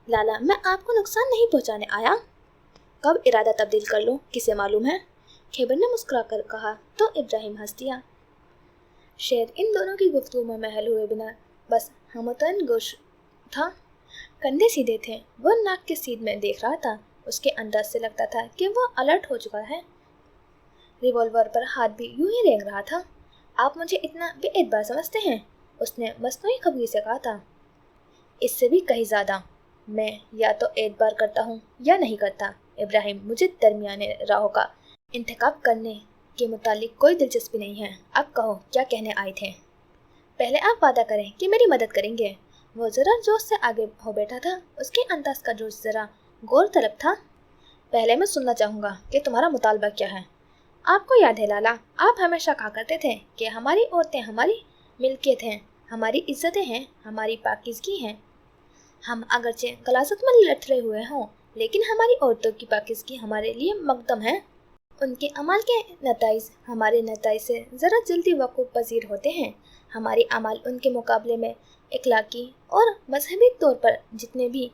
लाला मैं आपको नुकसान नहीं पहुंचाने आया। कब इरादा तब्दील कर लो किसे मालूम है? खैबर ने मुस्कुरा कर कहा तो इब्राहिम हंस दिया। शेर इन दोनों की गुफ्तगू में महल हुए बिना बस हमतन गोश था। कंधे सीधे थे, वो नाक के सीध में देख रहा था। उसके अंदाज से लगता था कि वो अलर्ट हो चुका है। रिवॉल्वर पर हाथ भी यूं ही रेंग रहा था। आप मुझे इतना बेएतबार समझते हैं? उसने मसनूई खबरी से कहा था। इससे भी कहीं ज़्यादा। मैं या तो एतबार करता हूँ या नहीं करता इब्राहिम। मुझे दरमियाने राहों का इंतखाब करने के मुतालिक कोई दिलचस्पी नहीं है। अब कहो क्या कहने आए थे? पहले आप वादा करें कि मेरी मदद करेंगे। वो ज़रा जोश से आगे हो बैठा था। उसके अंदाज का जोश ज़रा गौर तलब था। पहले मैं सुनना चाहूँगा कि तुम्हारा मुतालबा क्या है। आपको याद है लाला, आप हमेशा कहा करते थे कि हमारी औरतें हमारी मिल्कियत हैं, हमारी इज्जतें हैं, हमारी पाकीज़गी हैं। हम अगरचे गलासत में लथड़े हुए हों, लेकिन हमारी औरतों की पाकीज़गी हमारे लिए मकदम है। उनके अमाल के नताइज हमारे नताइज से ज़रा जल्दी वक़ूफ़ पजीर होते हैं। हमारे अमाल उनके मुकाबले में इखलाकी और मजहबी तौर पर जितने भी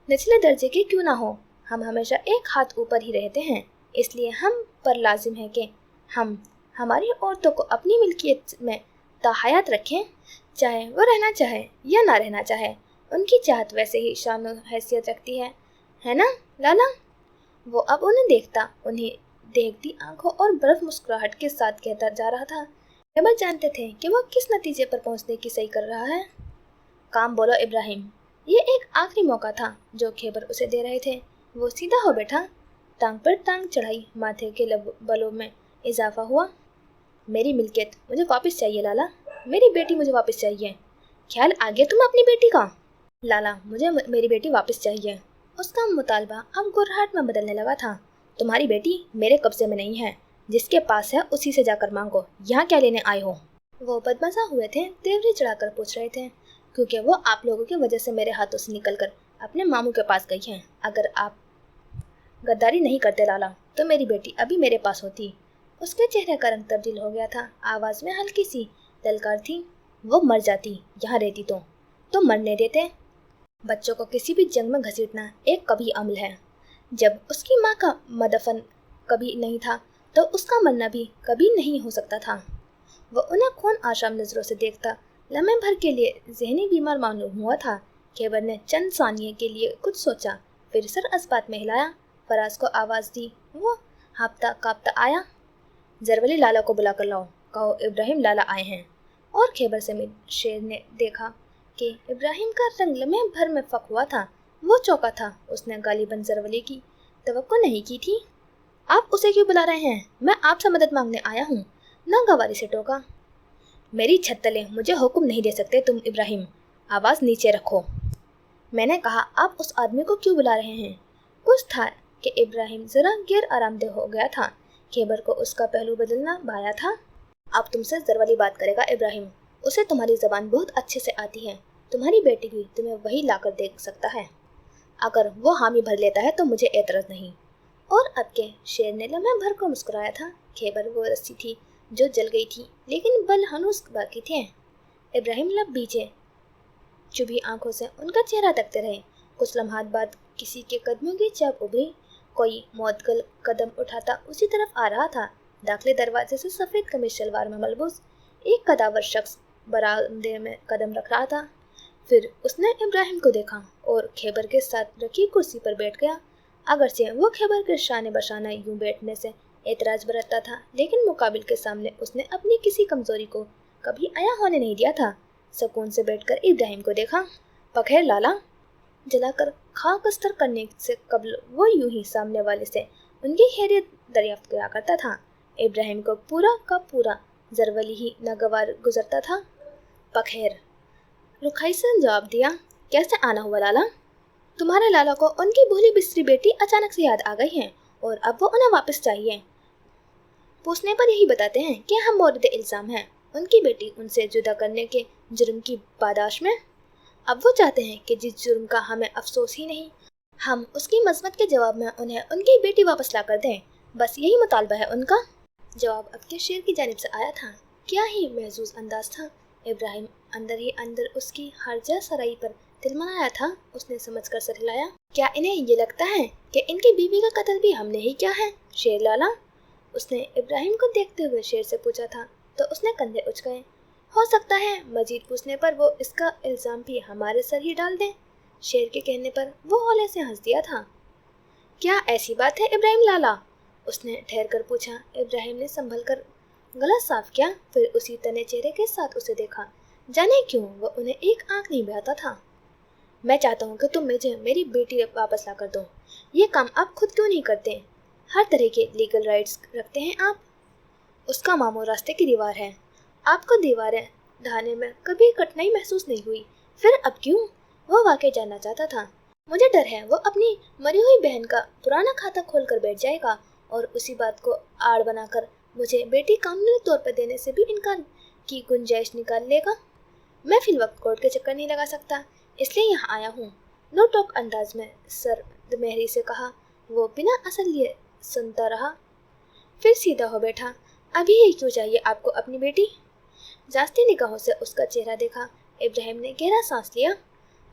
निचले दर्जे के क्यों ना हो, हम हमेशा एक हाथ ऊपर ही रहते हैं। इसलिए हम पर लाजिम है कि हम हमारी औरतों को अपनी मिल्कियत में ताहयात रखें, चाहे वो रहना चाहे या ना रहना चाहे। उनकी चाहत वैसे ही शान और हैसियत रखती है ना लाला? वो अब उन्हें देखता, उन्हें देखती आंखों और बर्फ मुस्कुराहट के साथ कहता जा रहा था। खैबर जानते थे कि वो किस नतीजे पर पहुंचने की सही कर रहा है। काम बोलो इब्राहिम। ये एक आखिरी मौका था जो खैबर उसे दे रहे थे। वो सीधा हो बैठा, टांग पर टांग चढ़ाई, माथे के बलों में इजाफा हुआ। मेरी मिल्कियत मुझे वापस चाहिए लाला, मेरी बेटी मुझे वापस चाहिए। ख्याल आ गया तुम्हें अपनी बेटी का? लाला मुझे मेरी बेटी वापस चाहिए। उसका मुतालबा अब गुर्राहट में बदलने लगा था। तुम्हारी बेटी मेरे कब्जे में नहीं है, जिसके पास है उसी से जाकर मांगो। यहाँ क्या लेने आए हो? वो बदमजा हुए थे, तेवरी चढ़ाकर पूछ रहे थे, क्योंकि वो आप लोगों की वजह से मेरे हाथों से निकलकर अपने मामू के पास गई हैं। अगर आप गद्दारी नहीं करते लाला तो मेरी बेटी अभी मेरे पास होती। उसके चेहरे का रंग तब्दील हो गया था, आवाज़ में हल्की सी ललकार थी। वो मर जाती यहाँ रहती तो मरने देते। बच्चों को किसी भी जंग में घसीटना एक कभी अमल है। जब उसकी माँ का मदफन कभी नहीं था तो उसका मरना भी कभी नहीं हो सकता था। वो उन्हें खून आशाम नज़रों से देखता लम्हे भर के लिए जहनी बीमार मालूम हुआ था। खैबर ने चंद सानिये के लिए कुछ सोचा, फिर सर अस्बात में हिलाया। फराज को आवाज़ दी। वो हाँफता काँपता आया। ज़रवली लाला को बुला कर लाओ, कहो इब्राहिम लाला आए हैं। और खैबर समीर शेर ने देखा कि इब्राहिम का रंग लम्हे भर में फक हुआ था। वो चौंका था। उसने गालिबन ज़रवली की तवक्को नहीं की थी। आप उसे क्यों बुला रहे हैं? मैं आपसे मदद मांगने आया हूँ। नागवारी से टोका। मेरी छत तले मुझे हुक्म नहीं दे सकते तुम इब्राहिम, आवाज़ नीचे रखो। मैंने कहा आप उस आदमी को क्यों बुला रहे हैं? कुछ था कि इब्राहिम ज़रा गैर आरामदेह हो गया था। खैबर को उसका पहलू बदलना भाया था। अब तुमसे ज़र वाली बात करेगा इब्राहिम, उसे तुम्हारी ज़बान बहुत अच्छे से आती है। तुम्हारी बेटी भी तुम्हें वही लाकर दे सकता है। अगर वो हामी भर लेता है तो मुझे एतराज़ नहीं। और अब के शेर ने लम्हे भर को मुस्कुराया था। खैबर वो रस्सी थी जो जल गई थी, लेकिन बल हनूस बाकी थे। इब्राहिम लब बीचे चुभी आंखों से उनका चेहरा तकते रहे। कुछ लम्हात बाद किसी के कदमों की चाप उभरी। कोई मौतगल कदम उठाता उसी तरफ आ रहा था। दाखिले दरवाजे से सफ़ेद कमीज शलवार में मलबूस एक कदावर शख्स बरामदे में कदम रख रहा था। फिर उसने इब्राहिम को देखा और खैबर के साथ रखी कुर्सी पर बैठ गया। अगरचे वो खैबर के शान बशाना यूं बैठने से एतराज़ बरतता था, लेकिन मुकाबिल के सामने उसने अपनी किसी कमज़ोरी को कभी आया होने नहीं दिया था। सुकून से बैठकर इब्राहिम को देखा। पखेर लाला। जलाकर खाक अस्तर करने से कबल वो यूं ही सामने वाले से उनकी खैरियत दरियाफ्त किया करता था। इब्राहिम को पूरा का पूरा जरवली ही नागवार गुजरता था। पखेर। रुखाई से जवाब दिया, कैसे आना हुआ लाला? तुम्हारे लाला को उनकी भूली बिस्तरी बेटी अचानक से याद आ गई है और अब वो उन्हें वापस चाहिए। पूछने पर यही बताते हैं कि हम मोरद इल्ज़ाम हैं उनकी बेटी उनसे जुदा करने के जुर्म की पादाश में। अब वो चाहते हैं कि जिस जुर्म का हमें अफसोस ही नहीं, हम उसकी मज़म्मत के जवाब में उन्हें उनकी बेटी वापस ला कर दें। बस यही मुतालबा है उनका। जवाब अब के शेर की जानिब से आया था। क्या ही महजूज अंदाज था। इब्राहिम अंदर ही अंदर उसकी हर्जा सराई पर तिलमनाया था। उसने समझ कर सर हिलाया। क्या इन्हें ये लगता है कि इनकी बीवी का कत्ल भी हमने ही किया है शेर लाला? उसने इब्राहिम को देखते हुए शेर से पूछा था तो उसने कंधे उच गए। हो सकता है मजीद पूछने पर वो इसका इल्ज़ाम भी हमारे सर ही डाल दें। शेर के कहने पर वो हौले से हंस दिया था। क्या ऐसी बात है इब्राहिम लाला? उसने ठहर कर पूछा। इब्राहिम ने संभल कर गला साफ किया, फिर उसी तने चेहरे के साथ उसे देखा। जाने क्यों वो उन्हें एक आंख नहीं बहाता था। मैं चाहता हूँ कि तुम मुझे मेरी बेटी वापस ला कर दो। ये काम आप खुद क्यों नहीं करते? हर तरह के लीगल राइट्स रखते हैं आप। उसका मामू रास्ते की दीवार है। आपको दीवारें ढाने में कभी कठिनाई महसूस नहीं हुई, फिर अब क्यों? वो वाकई जानना चाहता था। मुझे डर है वो अपनी मरी हुई बहन का पुराना खाता खोल कर बैठ जाएगा और उसी बात को आड़ बनाकर मुझे बेटी कानूनी तौर पर देने से भी इनकार की गुंजाइश निकाल लेगा। मैं फिल वक्त कोर्ट के चक्कर नहीं लगा सकता, इसलिए यहाँ आया हूँ। नो टॉक अंदाज में सर मेहरी से कहा। वो बिना असर लिए सुनता रहा, फिर सीधा हो बैठा। अभी ये क्यों चाहिए आपको अपनी बेटी? जास्ती निगाहों से उसका चेहरा देखा। इब्राहिम ने गहरा सांस लिया।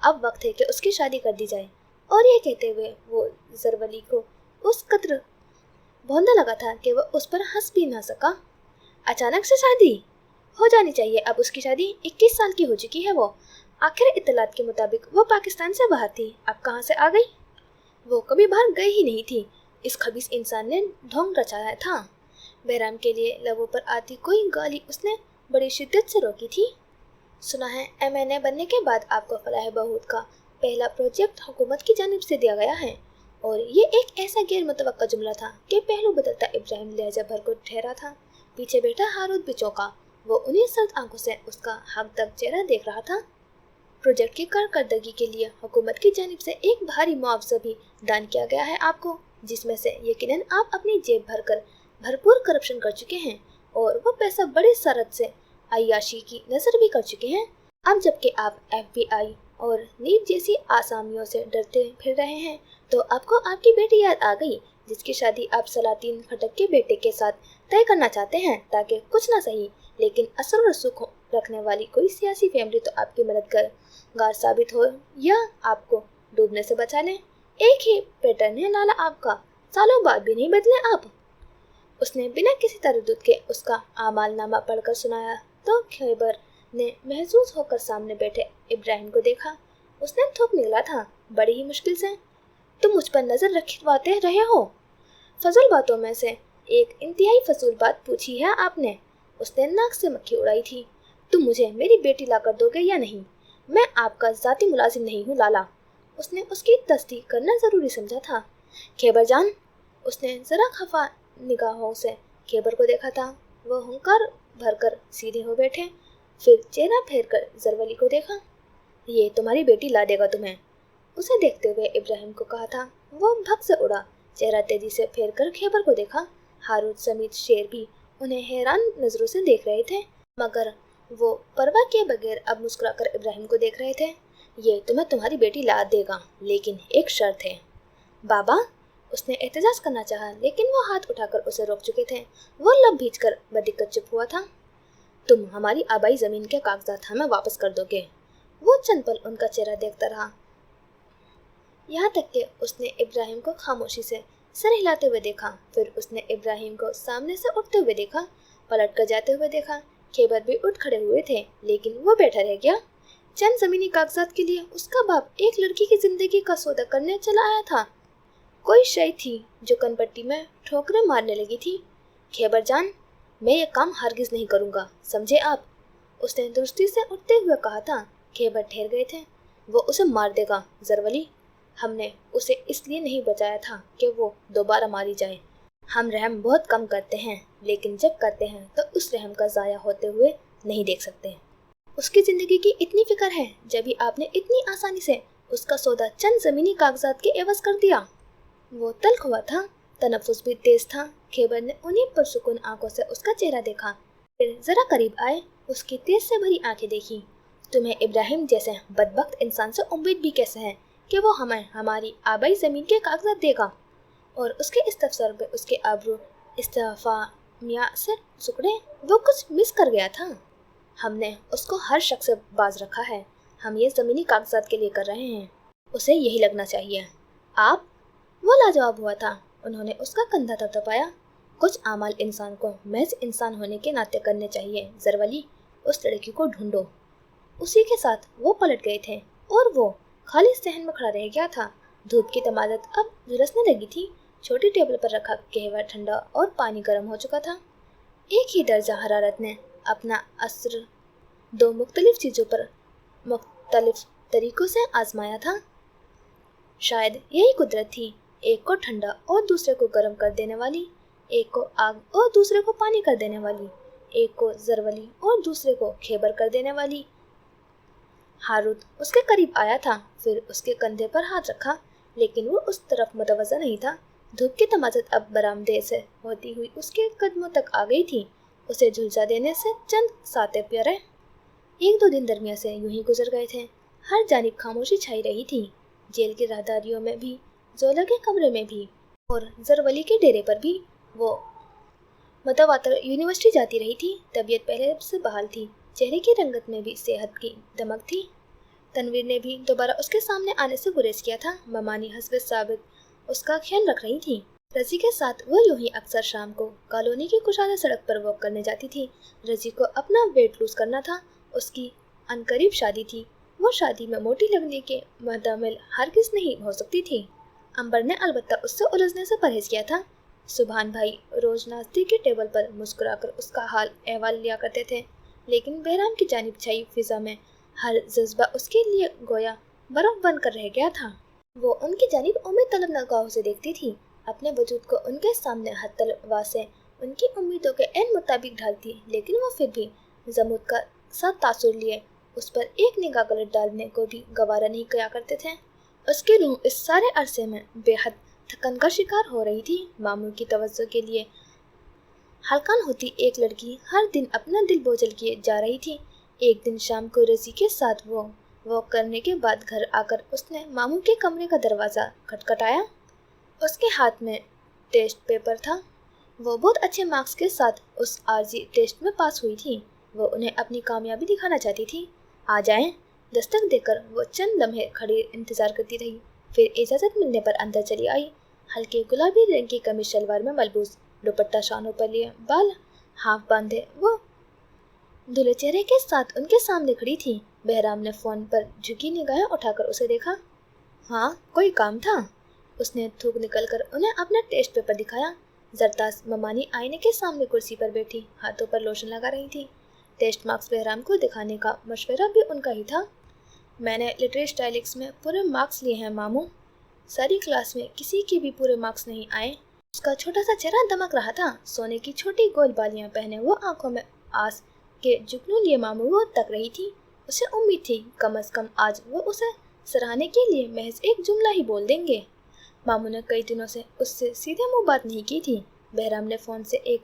अब वक्त है कि उसकी शादी कर दी जाए। और ये कहते हुए वो जरवली को उस कदर भौंदा लगा था कि वह उस पर हंस भी ना सका। अचानक से शादी हो जानी चाहिए। अब उसकी शादी 21 साल की हो चुकी है। वो आखिर इत्तलात के मुताबिक वो पाकिस्तान से बाहर थी। अब कहाँ से आ गई? वो कभी बाहर गई ही नहीं थी। इस खबीस इंसान ने ढोंग रचाया था। बहराम के लिए लबों पर आती कोई गाली उसने बड़ी शिद्दत से रोकी थी। सुना है MNA बनने के बाद आपको फलाह बहूद का पहला प्रोजेक्ट हुकूमत की जानिब से दिया गया है। और ये एक ऐसा गैर मुतवक्का जुमला था कि पहलू बदलता इब्राहिम लहजा भर को ठहरा था। पीछे बैठा हारूद भी चौंका। वो उन्हीं सर्द आंखों से उसका हक तक चेहरा देख रहा था। प्रोजेक्ट की कारकर्दगी के लिए हुकूमत की जानिब से एक भारी मुआवजा भी दान किया गया है आपको, जिसमें से यकीनन आप अपनी जेब भरकर भरपूर करप्शन कर चुके हैं और वो पैसा बड़ी सरत से अय्याशी की नजर भी कर चुके हैं। अब जबकि आप FBI और नीब जैसी आसामियों से डरते फिर रहे हैं, तो आपको आपकी बेटी याद आ गई, जिसकी शादी आप सलातीन खटक के बेटे के साथ तय करना चाहते हैं, ताकि कुछ ना सही लेकिन असर रसूख रखने वाली कोई सियासी फैमिली तो आपकी मददगार साबित हो या आपको डूबने से बचा लें। एक ही पैटर्न है लाला आपका, सालों बाद भी नहीं बदले आप। उसने बिना किसी तरद्दुद के उसका आमालनामा पढ़कर सुनाया तो खैबर ने महसूस होकर सामने बैठे इब्राहिम को देखा। उसने थूक निकला था बड़ी ही मुश्किल से। तुम मुझ पर नजर रखवाते रहे हो। फजूल बातों में से एक इंतहाई फजूल बात पूछी है आपने। उसने नाक से मक्खी उड़ाई थी। तुम मुझे मेरी बेटी लाकर दोगे या नहीं? मैं आपका जाती मुलाजिम नहीं हूँ लाला। उसने उसकी तस्दीक करना जरूरी समझा था। खैबर जान। उसने जरा खफा निगाहों से खैबर को देखा था। वो हुंकार भरकर सीधे हो बैठे, फिर चेहरा फेर कर जरवली को देखा। ये तुम्हारी बेटी ला देगा तुम्हें, उसे देखते हुए इब्राहिम को कहा था। वो भग से उड़ा, चेहरा तेजी से फेर कर खैबर को देखा। हारूत समेत शेर भी उन्हें हैरान नजरों से देख रहे थे, मगर वो परवाह किए बगैर अब मुस्कुराकर इब्राहिम को देख रहे थे। ये तुम्हें तुम्हारी बेटी ला देगा, लेकिन एक शर्त है। बाबा, उसने एहतजाज करना चाहा, लेकिन वो हाथ उठाकर उसे रोक चुके थे। वो लब भींचकर बदिक्कत चुप हुआ था। तुम हमारी आबाई जमीन के कागजात हमें वापस कर दोगे? वो चंद पल उनका चेहरा देखता रहा, यहाँ तक कि उसने इब्राहिम को खामोशी से सर हिलाते हुए देखा। फिर उसने इब्राहिम को सामने से उठते हुए देखा, पलट कर जाते हुए देखा। खैबर भी उठ खड़े हुए थे, लेकिन वो बैठा रह गया। चंद जमीनी कागजात के लिए उसका बाप एक लड़की की जिंदगी का सौदा करने चला आया था। कोई शय थी जो कनपट्टी में ठोकरें मारने लगी थी। खैबर जान, मैं ये काम हरगिज नहीं करूँगा, समझे आप? उसने दुरुस्ती से उठते हुए कहा था। खैबर ठहर गए थे। वो उसे मार देगा जरवली। हमने उसे इसलिए नहीं बचाया था कि वो दोबारा मारी जाए। हम रहम बहुत कम करते हैं, लेकिन जब करते हैं तो उस रहम का ज़ाया होते हुए नहीं देख सकते। उसकी ज़िंदगी की इतनी फिक्र है, जब भी आपने इतनी आसानी से उसका सौदा चंद ज़मीनी कागजात के एवज कर दिया। वो तल्ख हुआ था, तनफ्फुस भी तेज था। खैबर ने उन्हीं पुरसुकून आंखों से उसका चेहरा देखा, फिर जरा करीब आए, उसकी तेज से भरी आंखें देखी। तुम्हें इब्राहिम जैसे बदबख्त इंसान से उम्मीद भी कैसे है कि वो हमें हमारी आबाई ज़मीन के कागजात देगा? और उसके इस्तफसार पे उसके आबरू इस्तेफामिया से सुकड़े। वो कुछ मिस कर गया था। हमने उसको हर शख्स से बाज रखा है। हम ये ज़मीनी कागजात के लिए कर रहे हैं, उसे यही लगना चाहिए। आप? वो लाजवाब हुआ था। उन्होंने उसका कंधा थपथपाया। कुछ आमाल इंसान को महज इंसान होने के नाते करने चाहिए। जरवली, उस लड़की को ढूंढो। उसी के साथ वो पलट गए थे और वो खाली सहन में खड़ा रह गया था। धूप की तमादत अब झुलसने लगी थी। छोटी टेबल पर रखा कहवा ठंडा और पानी गर्म हो चुका था। एक ही दर्जा हरारत ने अपना असर दो मुख्तलिफ चीज़ों पर मुख्तलिफ तरीकों से आजमाया था। शायद यही कुदरत थी, एक को ठंडा और दूसरे को गर्म कर देने वाली, एक को आग और दूसरे को पानी कर देने वाली, एक को जरवली और दूसरे को खैबर कर देने वाली। हारूत उसके करीब आया था, फिर उसके कंधे पर हाथ रखा, लेकिन वो उस तरफ मुतवज्जा नहीं था। धूप की तमाज़त अब बरामदे से होती हुई उसके कदमों तक आ गई थी। उसे झुलसा देने से चंद साते प्यारे। एक दो दिन दरमिया से यूं ही गुजर गए थे। हर जानिब खामोशी छाई रही थी। जेल की राहदारियों में भी, जोला के कमरे में भी, और जरवली के डेरे पर भी। वो मुतवातर यूनिवर्सिटी जाती रही थी। तबीयत पहले से बहाल थी। चेहरे की रंगत में भी सेहत की दमक थी। तनवीर ने भी दोबारा उसके सामने आने से गुरेज किया था। ममानी हस्ब साबित उसका ख्याल रख रही थी। रजी के साथ वो यूं ही अक्सर शाम को कॉलोनी की कुशादा सड़क पर वॉक करने जाती थी। रजी को अपना वेट लूज करना था। उसकी अनकरीब शादी थी। वो शादी में मोटी लगने के मुहतमिल हरगिज़ नहीं हो सकती थी। अंबर ने अलबत्ता उससे उलझने से परहेज किया था। सुभान भाई रोज नाश्ते की टेबल पर मुस्कुराकर उसका हाल अहवाल लिया करते थे, लेकिन बहराम की जानिब छाई फिजा में हर जज्बा उसके लिए गोया बर्फ बन कर रह गया था। वो उनकी जानिब उम्मीद तलब नगाहों से देखती थी, अपने वजूद को उनके सामने हद तलवा से उनकी उम्मीदों के एन मुताबिक ढालती, लेकिन वो फिर भी जमूद का साथ तासुर लिए उस पर एक निगाह गलत डालने को भी गवारा नहीं किया करते थे। उसकी रूह इस सारे अरसे में बेहद थकन का शिकार हो रही थी। मामू की तवज्जो के लिए हलकान होती एक लड़की हर दिन अपना दिल बोझल किए जा रही थी। एक दिन शाम को रजी के साथ वो वॉक करने के बाद घर आकर उसने मामू के कमरे का दरवाज़ा खटखटाया। उसके हाथ में टेस्ट पेपर था। वो बहुत अच्छे मार्क्स के साथ उस आरजी टेस्ट में पास हुई थी। वो उन्हें अपनी कामयाबी दिखाना चाहती थी। आ जाएं। दस्तक देकर वो चंद लम्हे खड़ी इंतज़ार करती रही, फिर इजाज़त मिलने पर अंदर चली आई। हल्के गुलाबी रंग की कमीज शलवार में मलबूस, दुपट्टा शानों पर लिए, बाल हाफ बांधे, वो धुले चेहरे के साथ उनके सामने खड़ी थी। बहराम ने फ़ोन पर झुकी निगाहें उठाकर उसे देखा। हाँ, कोई काम था? उसने थूक निकलकर उन्हें अपना टेस्ट पेपर दिखाया। जरतास ममानी आईने के सामने कुर्सी पर बैठी हाथों पर लोशन लगा रही थी। टेस्ट मार्क्स बहराम को दिखाने का मशवरा भी उनका ही था। मैंने लिटरेरी स्टाइलिक्स में पूरे मार्क्स लिए हैं मामू। सारी क्लास में किसी के भी पूरे मार्क्स नहीं आए। उसका छोटा सा चेहरा दमक रहा था। सोने की छोटी गोल बालियां पहने वो आंखों में आस के जुगनू लिए मामू वो तक रही थी। उसे उम्मीद थी कम से कम आज वो उसे सराहने के लिए महज एक जुमला ही बोल देंगे। मामू ने कई दिनों से उससे सीधे मुंह बात नहीं की थी। बहराम ने फोन से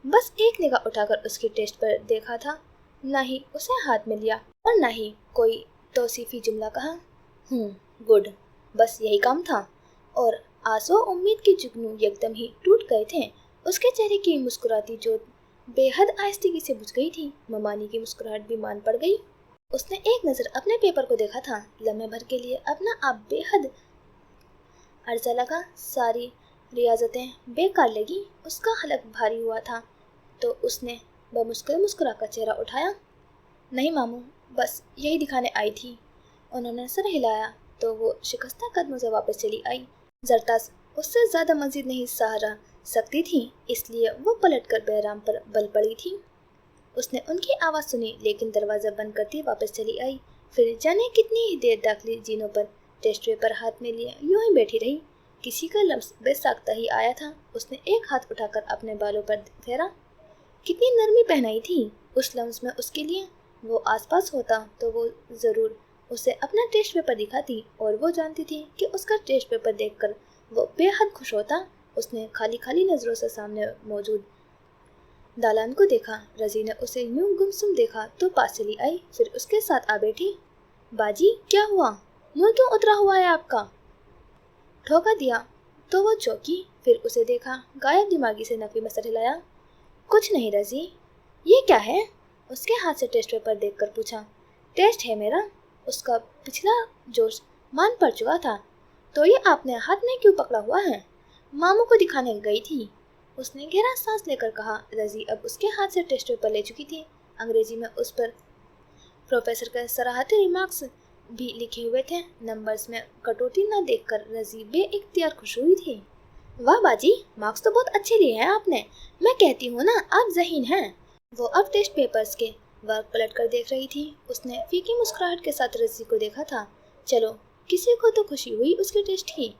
बस एक निगाह उठाकर उसके टेस्ट पर देखा था, ना ही उसे हाथ में लिया और ना ही कोई तौसीफी जुमला कहा। गुड, बस यही काम था। और आंसू उम्मीद के जुगनू एकदम ही टूट गए थे। उसके चेहरे की मुस्कुराती जोत बेहद आहिस्तेगी से बुझ गई थी। ममानी की मुस्कुराहट भी मान पड़ गई। उसने एक नजर अपने पेपर को देखा था। लम्हे भर के लिए अपना आप बेहद अर्जा लगा। सारी रियाजतें बेकार लगी। उसका हलक भारी हुआ था तो उसने बमुश्किल मुस्कुराकर चेहरा उठाया। नहीं मामू, बस यही दिखाने आई थी। उन्होंने सर हिलाया तो वो शिकस्ता कदमों से वापस चली आई। जरतास उससे ज्यादा मजीद नहीं सहारा सकती थी, इसलिए वो पलटकर बहराम पर बल पड़ी थी। उसने उनकी आवाज़ सुनी लेकिन दरवाज़ा बंद करती वापस चली आई। फिर जाने कितनी ही देर दाखिली जीनों पर टेस्ट पेपर हाथ में लिए यूं ही बैठी रही। किसी का लफ्ज़ बेसाख्ता ही आया था। उसने एक हाथ उठाकर अपने बालों पर फेरा। कितनी नरमी पहनाई थी उस लफ्ज़ में उसके लिए। वो आसपास होता तो वो ज़रूर उसे अपना टेस्ट पेपर दिखाती और वो जानती थी कि उसका टेस्ट पेपर देखकर वो बेहद खुश होता। उसने खाली खाली नज़रों से सामने मौजूद दालान को देखा। रजी ने उसे यूं गुमसुम देखा तो पास चली आई, फिर उसके साथ आ बैठी। बाजी, क्या हुआ? मुंह क्यों उतरा हुआ है आपका? ठोका दिया तो वो चौंकी, फिर उसे देखा। गायब दिमागी से नफी में सर हिलाया। कुछ नहीं रजी। ये क्या है? उसके हाथ से टेस्ट पेपर देखकर पूछा। टेस्ट है मेरा। उसका पिछला जोश मान पड़ चुका था। तो ये आपने हाथ में क्यों पकड़ा हुआ है? मामू को दिखाने गई थी, उसने गहरा सांस लेकर कहा। रजी अब उसके हाथ से टेस्ट पेपर ले चुकी थी। अंग्रेजी में उस पर प्रोफेसर के सराहती रिमार्क्स भी लिखे हुए थे। नंबर्स में कटौती न देखकर रजी बेइख्तियार खुश हुई थी। वाह बाजी, मार्क्स तो बहुत अच्छे लिए हैं आपने। मैं कहती हूँ ना, आप ज़हीन हैं। वो अब टेस्ट पेपर्स के वर्क पलट कर देख रही थी। उसने फीकी मुस्कुराहट के साथ रजी को देखा था। चलो, किसी को तो खुशी हुई उसके टेस्ट की।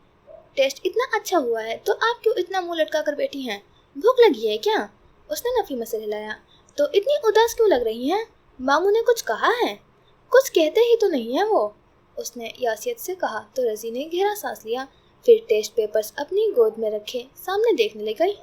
टेस्ट इतना अच्छा हुआ है तो आप क्यों इतना मुंह लटका कर बैठी हैं? भूख लगी है क्या? उसने नफी में सिर हिलाया। तो इतनी उदास क्यों लग रही हैं? मामू ने कुछ कहा है? कुछ कहते ही तो नहीं है वो, उसने यासियत से कहा। तो रजी ने गहरा सांस लिया, फिर टेस्ट पेपर्स अपनी गोद में रखे सामने देखने लग गई।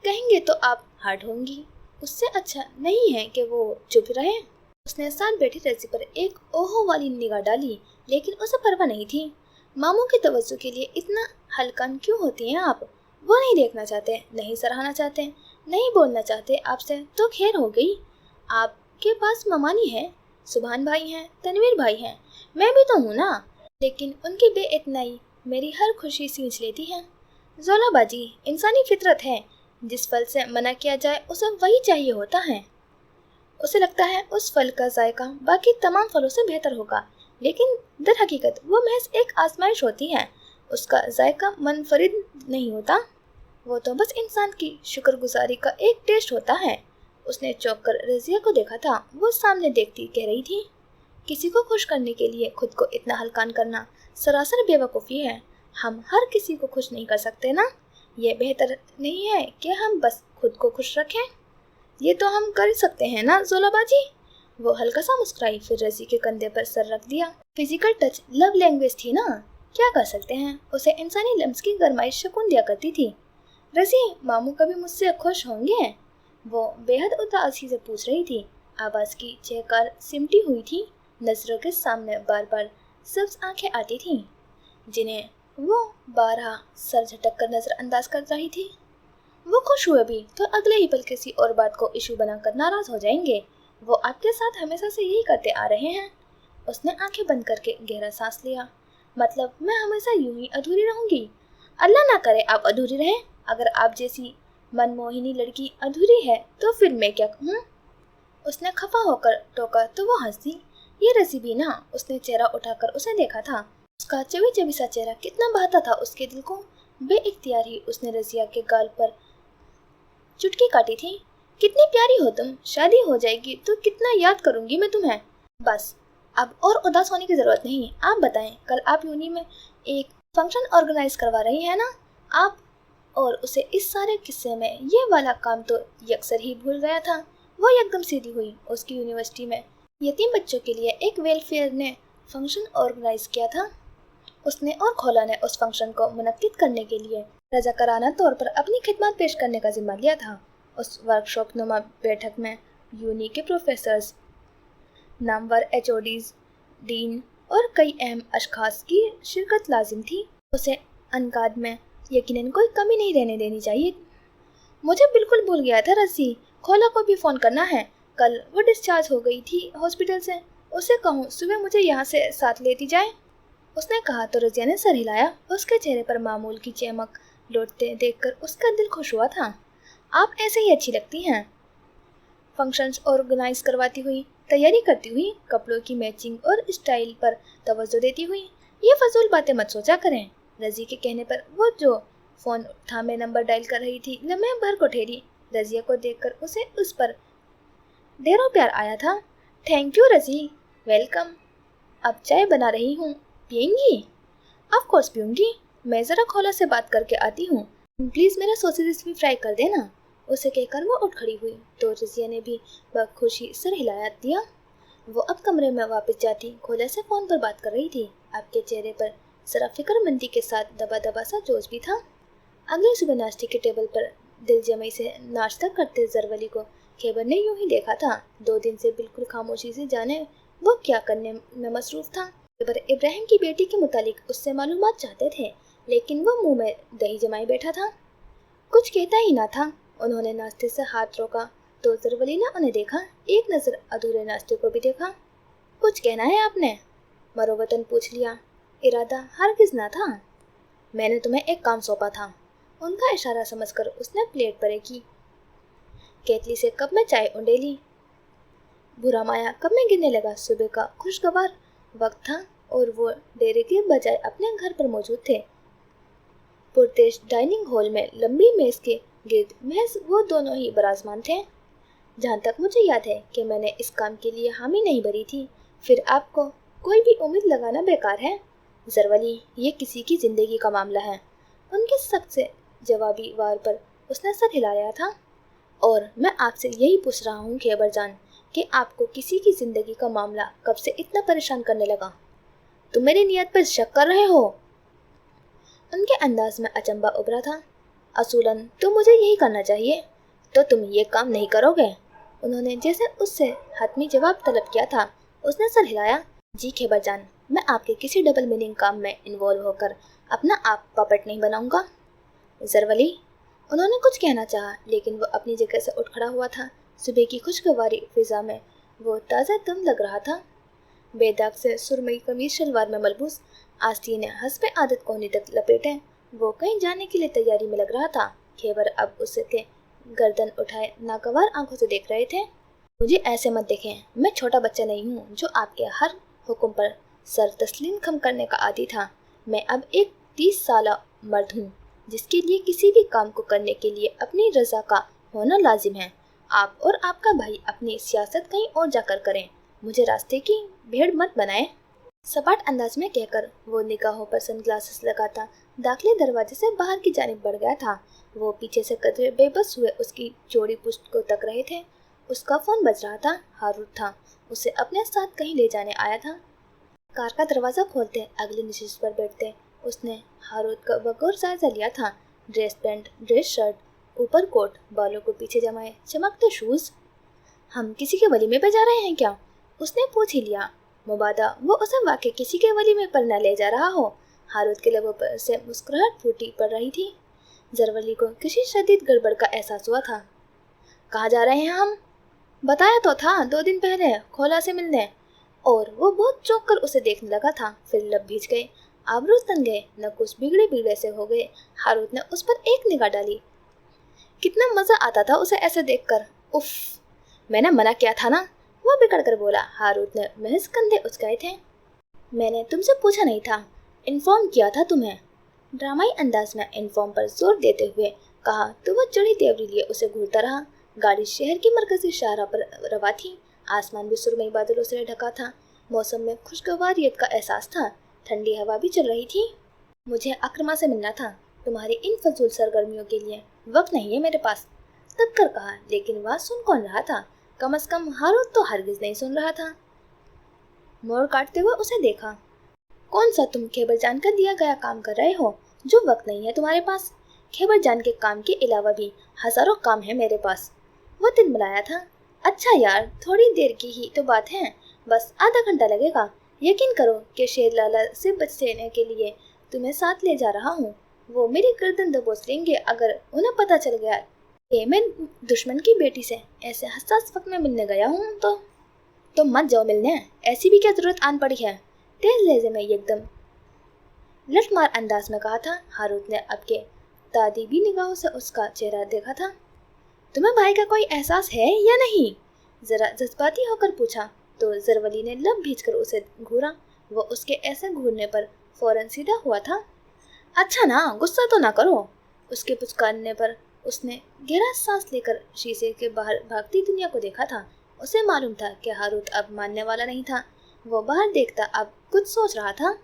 कहेंगे तो आप हर्ट होंगी, उससे अच्छा नहीं है कि वो चुप रहे। उसने साथ बैठी रजी पर एक ओहो वाली निगाह डाली, लेकिन उसे परवाह नहीं थी। मामू की तवज्जो के लिए इतना हल्कन क्यों होती हैं आप? वो नहीं देखना चाहते, नहीं सराहना चाहते, नहीं बोलना चाहते आपसे तो खैर हो गई। आपके पास ममानी है, सुभान भाई हैं, तनवीर भाई हैं, मैं भी तो हूँ ना। लेकिन उनकी बेइतनाई मेरी हर खुशी सींच लेती है। जोला बाजी, इंसानी फितरत है। जिस फल से मना किया जाए उसे वही चाहिए होता है। उसे लगता है उस फल का जायका बाकी तमाम फलों से बेहतर होगा, लेकिन दर हकीकत वो महज एक आजमाइश होती है। उसका जायका मुनफरिद नहीं होता, वो तो बस इंसान की शुक्रगुजारी का एक टेस्ट होता है। उसने चौंक कर रजिया को देखा था। वो सामने देखती कह रही थी, किसी को खुश करने के लिए खुद को इतना हल्कान करना सरासर बेवकूफ़ी है। हम हर किसी को खुश नहीं कर सकते ना। ये बेहतर नहीं है कि हम बस खुद को खुश रखें। ये तो हम कर सकते हैं ना जोला बाजी। वो हल्का सा मुस्कुराई, फिर रजी के कंधे पर सर रख दिया। फिजिकल टच लव लैंग्वेज थी ना, क्या कर सकते हैं। उसे इंसानी लम्स की गरमाइश सुकून दिया करती थी। रजी, मामू कभी मुझसे खुश होंगे? वो बेहद उदासी से पूछ रही थी। आवाज़ की चहकार सिमटी हुई थी। नजरों के सामने बार बार सब्ज आंखें आती थीं, जिन्हें वो बारहा सर झटक कर नजरअंदाज कर रही थी। वो खुश हुए भी तो अगले ही पल किसी और बात को इशू बनाकर नाराज हो जाएंगे। वो आपके साथ हमेशा से यही करते आ रहे हैं। उसने आंखें बंद करके गहरा सांस लिया। मतलब मैं हमेशा यूं ही अधूरी रहूंगी? अल्लाह ना करे आप अधूरी रहे। अगर आप जैसी मनमोहिनी लड़की अधूरी है तो फिर मैं क्या हूँ? उसने खफा होकर टोका तो वो हंसी। ये रजी भी ना। उसने चेहरा उठाकर उसे देखा था। उसका चबी चबी सा चेहरा कितना बहता था उसके दिल को। बेइख्तियार ही उसने रजिया के गाल पर चुटकी काटी थी। कितनी प्यारी हो तुम, शादी हो जाएगी तो कितना याद करूंगी मैं तुम्हें। बस अब और उदास होने की जरूरत नहीं। आप बताएं, कल आप यूनी में एक फंक्शन ऑर्गेनाइज करवा रही हैं ना? आप और उसे इस सारे किस्से में ये वाला काम तो यकसर ही भूल गया था। वो एकदम सीधी हुई। उसकी यूनिवर्सिटी में यतीम बच्चों के लिए एक वेलफेयर ने फंक्शन ऑर्गेनाइज किया था। उसने और खोला ने उस फंक्शन को मुनक्किद करने के लिए रजाकाराना तौर पर अपनी खिदमत पेश करने का जिम्मा लिया था। उस वर्कशॉप नुमा बैठक में यूनी के प्रोफेसर्स, नामवर HODs, डीन और कई अहम अशखास की शिरकत लाजिम थी। उसे अनकाद में यकीनन कोई कमी नहीं रहने देनी चाहिए। मुझे बिल्कुल भूल गया था रसी, खोला को भी फ़ोन करना है। कल वो डिस्चार्ज हो गई थी हॉस्पिटल से। उसे कहूँ सुबह मुझे यहाँ से साथ लेती जाए, उसने कहा तो रजिया ने सर हिलाया। उसके चेहरे पर मामूल की चमक लौटते देखकर उसका दिल खुश हुआ था। आप ऐसे ही अच्छी लगती हैं। फंक्शंस ऑर्गेनाइज करवाती हुई, तैयारी करती हुई, कपड़ों की मैचिंग और स्टाइल पर तवज्जो देती हुई, ये फजूल बातें मत सोचा करें। रजी के कहने पर वो जो फ़ोन थामे नंबर डायल कर रही थी लम्हे भर को ठहरी। रजिया को देखकर उसे उस पर ढेरों प्यार आया था। थैंक यू रजी, वेलकम। अब चाय बना रही हूँ, पियेंगी? Of course पीऊँगी। मैं ज़रा खोला से बात करके आती हूँ। प्लीज़ मेरा सॉसेजेस भी फ्राई कर देना। उसे कहकर वो उठ खड़ी हुई तो रजिया ने भी बखुशी सर हिलाया दिया। वो अब कमरे में वापस जाती खोला से फ़ोन पर बात कर रही थी। आपके चेहरे पर जरा फिक्रमंदी के साथ दबा दबा सा जोश भी था। अगली सुबह नाश्ते के टेबल पर दिल जमई से नाश्ता करते जरवली को खैबर ने यूं ही देखा था। 2 दिन से बिल्कुल खामोशी से जाने वो क्या करने में मसरूफ था। खैबर इब्राहिम की बेटी के मुतालिक उससे मालूमात चाहते थे, लेकिन वो मुंह में दही जमाए बैठा था, कुछ कहता ही ना था। उन्होंने नाश्ते से हाथ रोका तो जरवली ने उन्हें देखा, एक नज़र अधूरे नाश्ते को भी देखा। कुछ कहना है आपने? मरोवतन पूछ लिया। इरादा हरगिज़ ना था। मैंने तुम्हें एक काम सौंपा था। उनका इशारा समझकर उसने प्लेट परे की, केतली से कप में चाय उंडेली। बुरा माया कप में गिरने लगा। सुबह का खुशगवार वक्त था और वो डेरे के बजाय अपने घर पर मौजूद थे। पुरतेश डाइनिंग हॉल में लंबी मेज के गिर्द महज वो दोनों ही बराजमान थे। जहाँ तक मुझे याद है कि मैंने इस काम के लिए हामी नहीं भरी थी, फिर आपको कोई भी उम्मीद लगाना बेकार है। जरवली, ये किसी की जिंदगी का मामला है। उनके सख्त से जवाबी वार पर उसने सर हिलाया था। और मैं आपसे यही पूछ रहा हूँ खैबर जान कि आपको किसी की जिंदगी का मामला कब से इतना परेशान करने लगा? तुम मेरी नियत पर शक कर रहे हो? उनके अंदाज में अचंबा उभरा था। असूलन तो मुझे यही करना चाहिए, तो तुम ये काम नहीं करोगे? उन्होंने जैसे उससे हतमी जवाब तलब किया था। उसने सर हिलाया। जी खैबर जान, मैं आपके किसी डबल मीनिंग काम में इन्वॉल्व होकर अपना आप पपट नहीं बनाऊंगा। जरवली, उन्होंने कुछ कहना चाहा, लेकिन वो अपनी जगह से उठ खड़ा हुआ था। सुबह की खुशगवारी फिजा में वो ताज़ा दम लग रहा था। बेदाग से सुरमई कमीज शलवार में मलबूस, आस्तीन ने हस्बे आदत कोहनी तक लपेटे, वो कहीं जाने के लिए तैयारी में लग रहा था। खैबर अब उसे के गर्दन उठाए नागवार आंखों से देख रहे थे। मुझे ऐसे मत देखें, मैं छोटा बच्चा नहीं हूँ जो आपके हर हुक्म पर सर तस्लीम खम करने का आदी था। मैं अब एक 30 साला मर्द हूँ जिसके लिए किसी भी काम को करने के लिए अपनी रजा का होना लाजिम है। आप और आपका भाई अपनी सियासत कहीं और जाकर करें, मुझे रास्ते की भेड़ मत बनाए। सपाट अंदाज में कहकर वो निगाहों पर सनग्लासेस लगाता दाखिले दरवाजे से बाहर की जानिब बढ़ गया था। वो पीछे से कदरे बेबस हुए उसकी चौड़ी पुश्त को तक रहे थे। उसका फोन बज रहा था। हारूत था, उसे अपने साथ कहीं ले जाने आया था। कार का दरवाजा खोलते अगली नशिश पर बैठते उसने हारूत का बगौर जायजा लिया था। ड्रेस पैंट, ड्रेस शर्ट, ऊपर कोट, बालों को पीछे जमाए, चमकते शूज। हम किसी के वलीमे पे जा रहे हैं क्या? उसने पूछ ही लिया। मुबादा वो उसे वाकई किसी के वलीमे पर न ले जा रहा हो। हारूत के लबों पर से मुस्कुराहट फूटी पड़ रही थी। जरवली को किसी शदीद गड़बड़ का एहसास हुआ था। कहाँ जा रहे हैं हम? बताया तो था 2 दिन पहले, खोला से मिलने। और वो बहुत चौंक कर उसे देखने लगा था। फिर लब भीज गए, आबरू तन गए, न कुछ बिगड़े बिगड़े से हो गए। हारूत ने उस पर एक निगाह डाली। कितना मजा आता था उसे ऐसे देखकर। उफ, मैंने मना किया था ना, वो बिगड़ कर बोला। हारूत ने महज कंधे उचकाए थे। मैंने तुमसे पूछा नहीं था, इन्फॉर्म किया था तुम्हें। ड्रामाई अंदाज में इन्फॉर्म पर जोर देते हुए कहा तो वह चढ़ी तेवरी लिए उसे घूरता रहा। गाड़ी शहर की मरकजी शाहरा पर रवा थी। आसमान भी सुरमई बादलों से ढका था। मौसम में खुशगवारियत का एहसास था। ठंडी हवा भी चल रही थी। मुझे अक्रमा से मिलना था, तुम्हारी इन फजूल सरगर्मियों के लिए वक्त नहीं है मेरे पास। तब कर कहा, लेकिन वह सुन कौन रहा था? कम से कम हारून तो हरगिज नहीं सुन रहा था। मोड़ काटते हुए उसे देखा। कौन सा तुम खैबर जान का दिया गया काम कर रहे हो जो वक्त नहीं है तुम्हारे पास? खैबर जान के काम के अलावा भी हजारों काम है मेरे पास। वो तिलमिलाया था। अच्छा यार, थोड़ी देर की ही तो बात है, बस आधा घंटा लगेगा। यकीन करो कि शेर लाला से बचने के लिए तुम्हें साथ ले जा रहा हूँ। वो मेरी गर्दन दबोच लेंगे अगर उन्हें पता चल गया कि मैं दुश्मन की बेटी से ऐसे हसास वक्त में मिलने गया हूँ। तो मत जाओ मिलने, ऐसी भी क्या जरूरत आन पड़ी है? तेज लहजे में एकदम लठमार अंदाज में कहा था। हारून ने अब के तादीबी निगाहों से उसका चेहरा देखा था। तुम्हें भाई का कोई एहसास है या नहीं? जरा जज्बाती होकर पूछा तो जरवली ने लब भींचकर उसे घूरा। वो उसके ऐसे घूरने पर फौरन सीधा हुआ था। अच्छा ना, गुस्सा तो ना करो। उसके पुचकारने पर उसने गहरा सांस लेकर शीशे के बाहर भागती दुनिया को देखा था। उसे मालूम था कि हारून अब मानने वाला नहीं था। वो बाहर देखता अब कुछ सोच रहा था।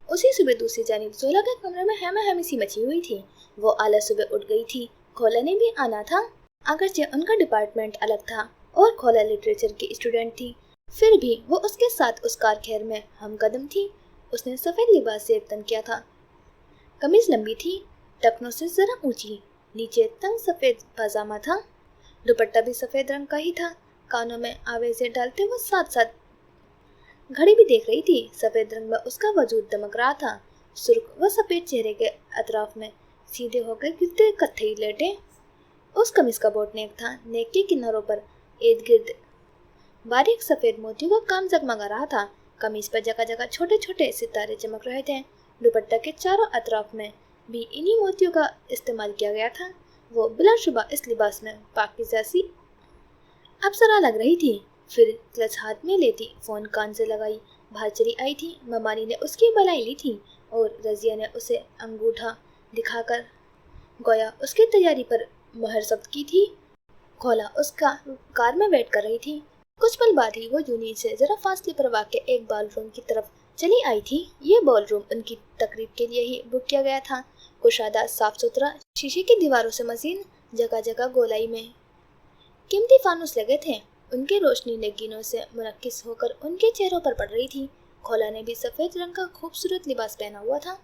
उसी सुबह दूसरी जानिब जोला के कमरे में हेमी सी मची हुई थी। वो आलस सुबह उठ गई थी। खोला ने भी आना था। अगरचे उनका डिपार्टमेंट अलग था और खोला लिटरेचर की स्टूडेंट थी, फिर भी वो उसके साथ उस कार खैर में हमकदम थी। उसने सफेद लिबास से तन किया था। कमीज लंबी थी, टखनों से जरा ऊंची, नीचे तंग सफेद पजामा था। दुपट्टा भी सफेद रंग का ही था। कानों में आवेज़ें डालते हुए साथ साथ घड़ी भी देख रही थी। सफेद रंग में उसका वजूद दमक रहा था। सुर्ख व सफेद चेहरे के अतराफ में सीधे होकर गिरते कत्थई लेटे। उस कमीज का बोट नेक था। नेक के किनारों पर इर्द गिर्द बारीक सफेद मोतियों का काम जगमगा रहा था। कमीज पर जगह जगह छोटे छोटे सितारे चमक रहे थे। दुपट्टा के चारों अतराफ में भी इन्हीं मोतियों का इस्तेमाल किया गया था। वो बिलाशुबा इस लिबास में पाकीज़ा सी अप्सरा लग रही थी। फिर क्लच हाथ में लेती फोन कान से लगाई बाहर चली आई थी। ममानी ने उसकी बलाई ली थी और रजिया ने उसे अंगूठा दिखाकर गोया उसकी तैयारी पर मुहर जब्त की थी। खोला उसका कार में वेट कर रही थी। कुछ पल बाद ही वो यूनिट से जरा फासले पर वाक़ एक बॉलरूम की तरफ चली आई थी। ये बॉलरूम उनकी तकरीब के लिए ही बुक किया गया था। कुशादा, साफ सुथरा, शीशे की दीवारों से मजीन जगह जगह गोलाई में कीमती फानुस लगे थे। उनकी रोशनी नगीनों से मुनक्किस होकर उनके चेहरों पर पड़ रही थी। खोला ने भी सफ़ेद रंग का खूबसूरत लिबास पहना हुआ था।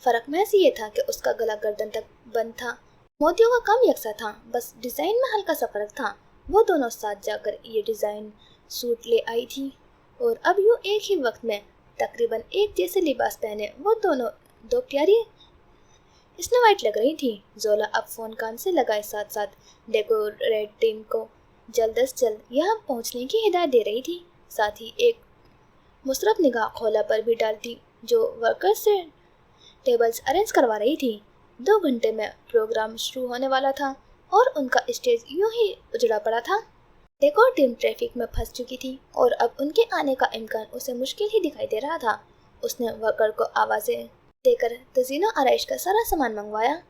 फ़र्क महज ये था कि उसका गला गर्दन तक बंद था। मोतियों का काम यकसा था, बस डिज़ाइन में हल्का सा फ़र्क था। वो दोनों साथ जाकर ये डिज़ाइन सूट ले आई थी और अब यूँ एक ही वक्त में तकरीबन एक जैसे लिबास पहने वो दोनों दो प्यारी स्नो वाइट लग रही थी। जोला अब फ़ोन कान से लगाए साथ साथ डेकोरेट टीम को जल्द अज जल्द यहाँ पहुँचने की हिदायत दे रही थी। साथ ही एक मुसरफ निगाह खोला पर भी डालती जो वर्कर्स से टेबल्स अरेंज करवा रही थी। 2 घंटे में प्रोग्राम शुरू होने वाला था और उनका स्टेज यूं ही उजड़ा पड़ा था। डेकोर टीम ट्रैफिक में फंस चुकी थी और अब उनके आने का इम्कान उसे मुश्किल ही दिखाई दे रहा था। उसने वर्कर को आवाज़ें देकर तज़ीनो आराइश का सारा सामान मंगवाया।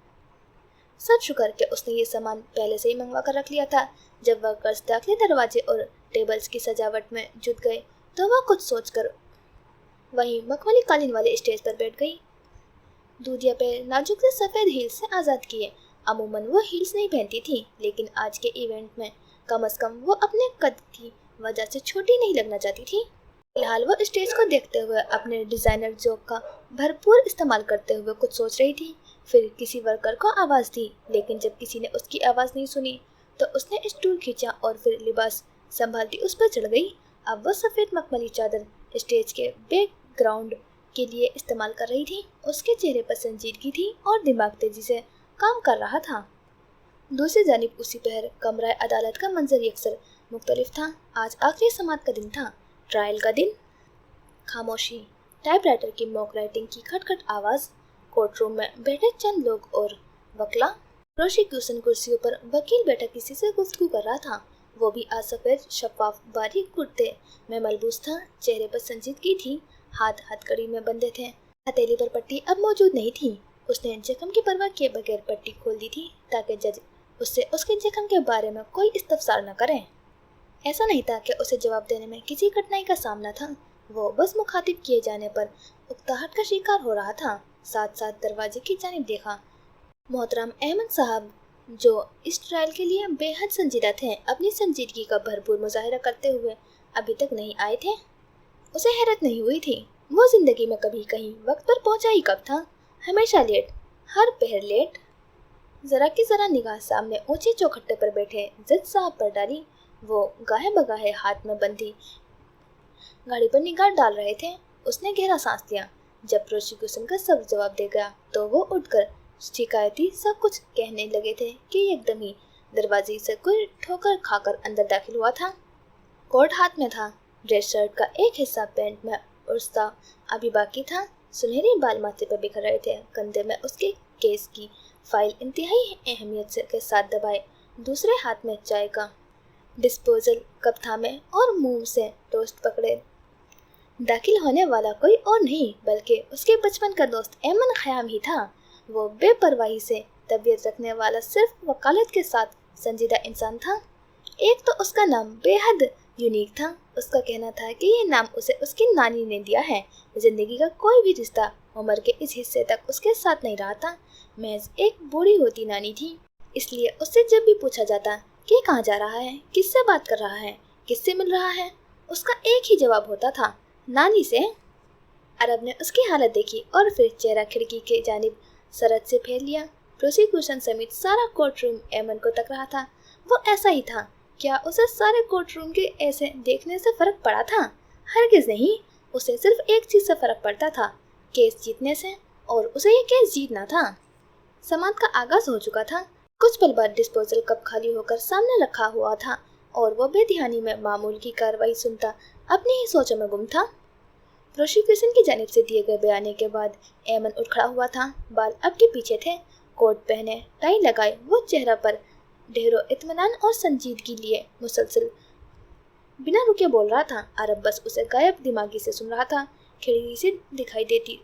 सब शुक्र कि उसने ये सामान पहले से ही मंगवा कर रख लिया था। जब वर्कर्स दाखिली दरवाजे और टेबल्स की सजावट में जुट गए तो वह कुछ सोचकर वहीं मखमली कालीन वाले स्टेज पर बैठ गई। दूधिया पैर नाजुक से सफ़ेद हील्स से आज़ाद किए। अमूमन वो हील्स नहीं पहनती थी, लेकिन आज के इवेंट में कम से कम वो अपने कद की वजह से छोटी नहीं लगना चाहती थी। फिलहाल वो स्टेज को देखते हुए अपने डिज़ाइनर जोक का भरपूर इस्तेमाल करते हुए कुछ सोच रही थी। फिर किसी वर्कर को आवाज़ दी, लेकिन जब किसी ने उसकी आवाज़ नहीं सुनी तो उसने स्टूल खींचा और फिर लिबास संभालती उस पर चढ़ गई। अब वो सफ़ेद मखमली चादर स्टेज के बैकग्राउंड के लिए इस्तेमाल कर रही थी। उसके चेहरे पर संजीदगी थी और दिमाग तेजी से काम कर रहा था। दूसरी जानिब उसी पहर कमरा अदालत का मंजर यकसर मुख्तलिफ था। आज आखिरी समाअत का दिन था, ट्रायल का दिन। खामोशी, टाइपराइटर की मॉक राइटिंग की खटखट आवाज़, कोर्ट रूम में बैठे चंद लोग और वकला। प्रोसिक्यूशन कुर्सियों पर वकील बैठा किसी से गुफ्तगू कर रहा था। वो भी आज सफ़ेद शफाफ बारीक कुर्ते में मलबूस था। चेहरे पर संजीदगी थी, हाथ हथकड़ी में बंधे थे। हथेली पर पट्टी अब मौजूद नहीं थी। उसने जख्म की परवाह किए बगैर पट्टी खोल दी थी ताकि जज उससे उसके जख्म के बारे में कोई इस्तफसार न करे। ऐसा नहीं था कि उसे जवाब देने में किसी कठिनाई का सामना था। वो बस मुखातिब किए जाने पर उकताहट का शिकार हो रहा था। साथ साथ दरवाजे की जानिब देखा मोहतरम अहमद साहब, जो इस ट्रायल के लिए बेहद संजीदा थे, अपनी संजीदगी का भरपूर मुजाहिरा करते हुए अभी तक नहीं आए थे। उसे हैरत नहीं हुई थी, वो जिंदगी में कभी कहीं वक्त पर पहुंचा ही कब था। हमेशा लेट, हर पहर लेट। जरा की जरा निगाह सामने ऊंचे चौखट्टे पर बैठे जज साहब पर डाली। वो गाहे बगाहे हाथ में बंधी गाड़ी पर निगाह डाल रहे थे। उसने गहरा सांस लिया। जब प्रोसिक्यूशन का सब जवाब दे गया तो वो उठकर शिकायती सब कुछ कहने लगे थे कि एकदम ही दरवाजे से कोई ठोकर खाकर अंदर दाखिल हुआ था। कोट हाथ में था, ड्रेस शर्ट का एक हिस्सा पैंट में उड़ता अभी बाकी था। सुनहरे बाल माथे पर बिखर रहे थे। कंधे में उसके केस की फाइल इंतहाई अहमियत के साथ दबाए, दूसरे हाथ में चाय का डिस्पोजल कप थामे और मुंह से टोस्ट पकड़े दाखिल होने वाला कोई और नहीं बल्कि उसके बचपन का दोस्त ऐमन ख़याम ही था। वो बेपरवाही से तबीयत रखने वाला सिर्फ वकालत के साथ संजीदा इंसान था। एक तो उसका नाम बेहद यूनिक था। उसका कहना था कि ये नाम उसे उसकी नानी ने दिया है। जिंदगी का कोई भी रिश्ता उम्र के इस हिस्से तक उसके साथ नहीं रहा था। महज एक बूढ़ी होती नानी थी। इसलिए उससे जब भी पूछा जाता कि कहाँ जा रहा है, किससे बात कर रहा है, किससे मिल रहा है, उसका एक ही जवाब होता था, नानी से। अरब ने उसकी हालत देखी और फिर चेहरा खिड़की के जानिब सरहद से फेर लिया। प्रोसिक्यूशन समेत सारा कोर्ट रूम ऐमन को तक रहा था। वो ऐसा ही था। क्या उसे सारे कोर्ट रूम के ऐसे देखने से फर्क पड़ा था? हरगिज नहीं। उसे सिर्फ एक चीज से फर्क पड़ता था, केस जीतने से, और उसे ये केस जीतना था। समात का आगाज हो चुका था। कुछ पल बाद डिस्पोजल कप खाली होकर सामने रखा हुआ था और वो बेध्यानी में मामूल की कार्रवाई सुनता अपनी ही सोचों में गुम था। प्रोसिक्यूशन की जानिब से दिए गए बयाने के बाद ऐमन उठ खड़ा हुआ था। बाल अब के पीछे थे, कोट पहने, टाई लगाए, वो चेहरा पर ढेरों इत्मीनान और संजीदगी लिए मुसलसल बिना रुके बोल रहा था। अरब बस उसे गायब दिमागी से सुन रहा था। खिड़की से दिखाई देती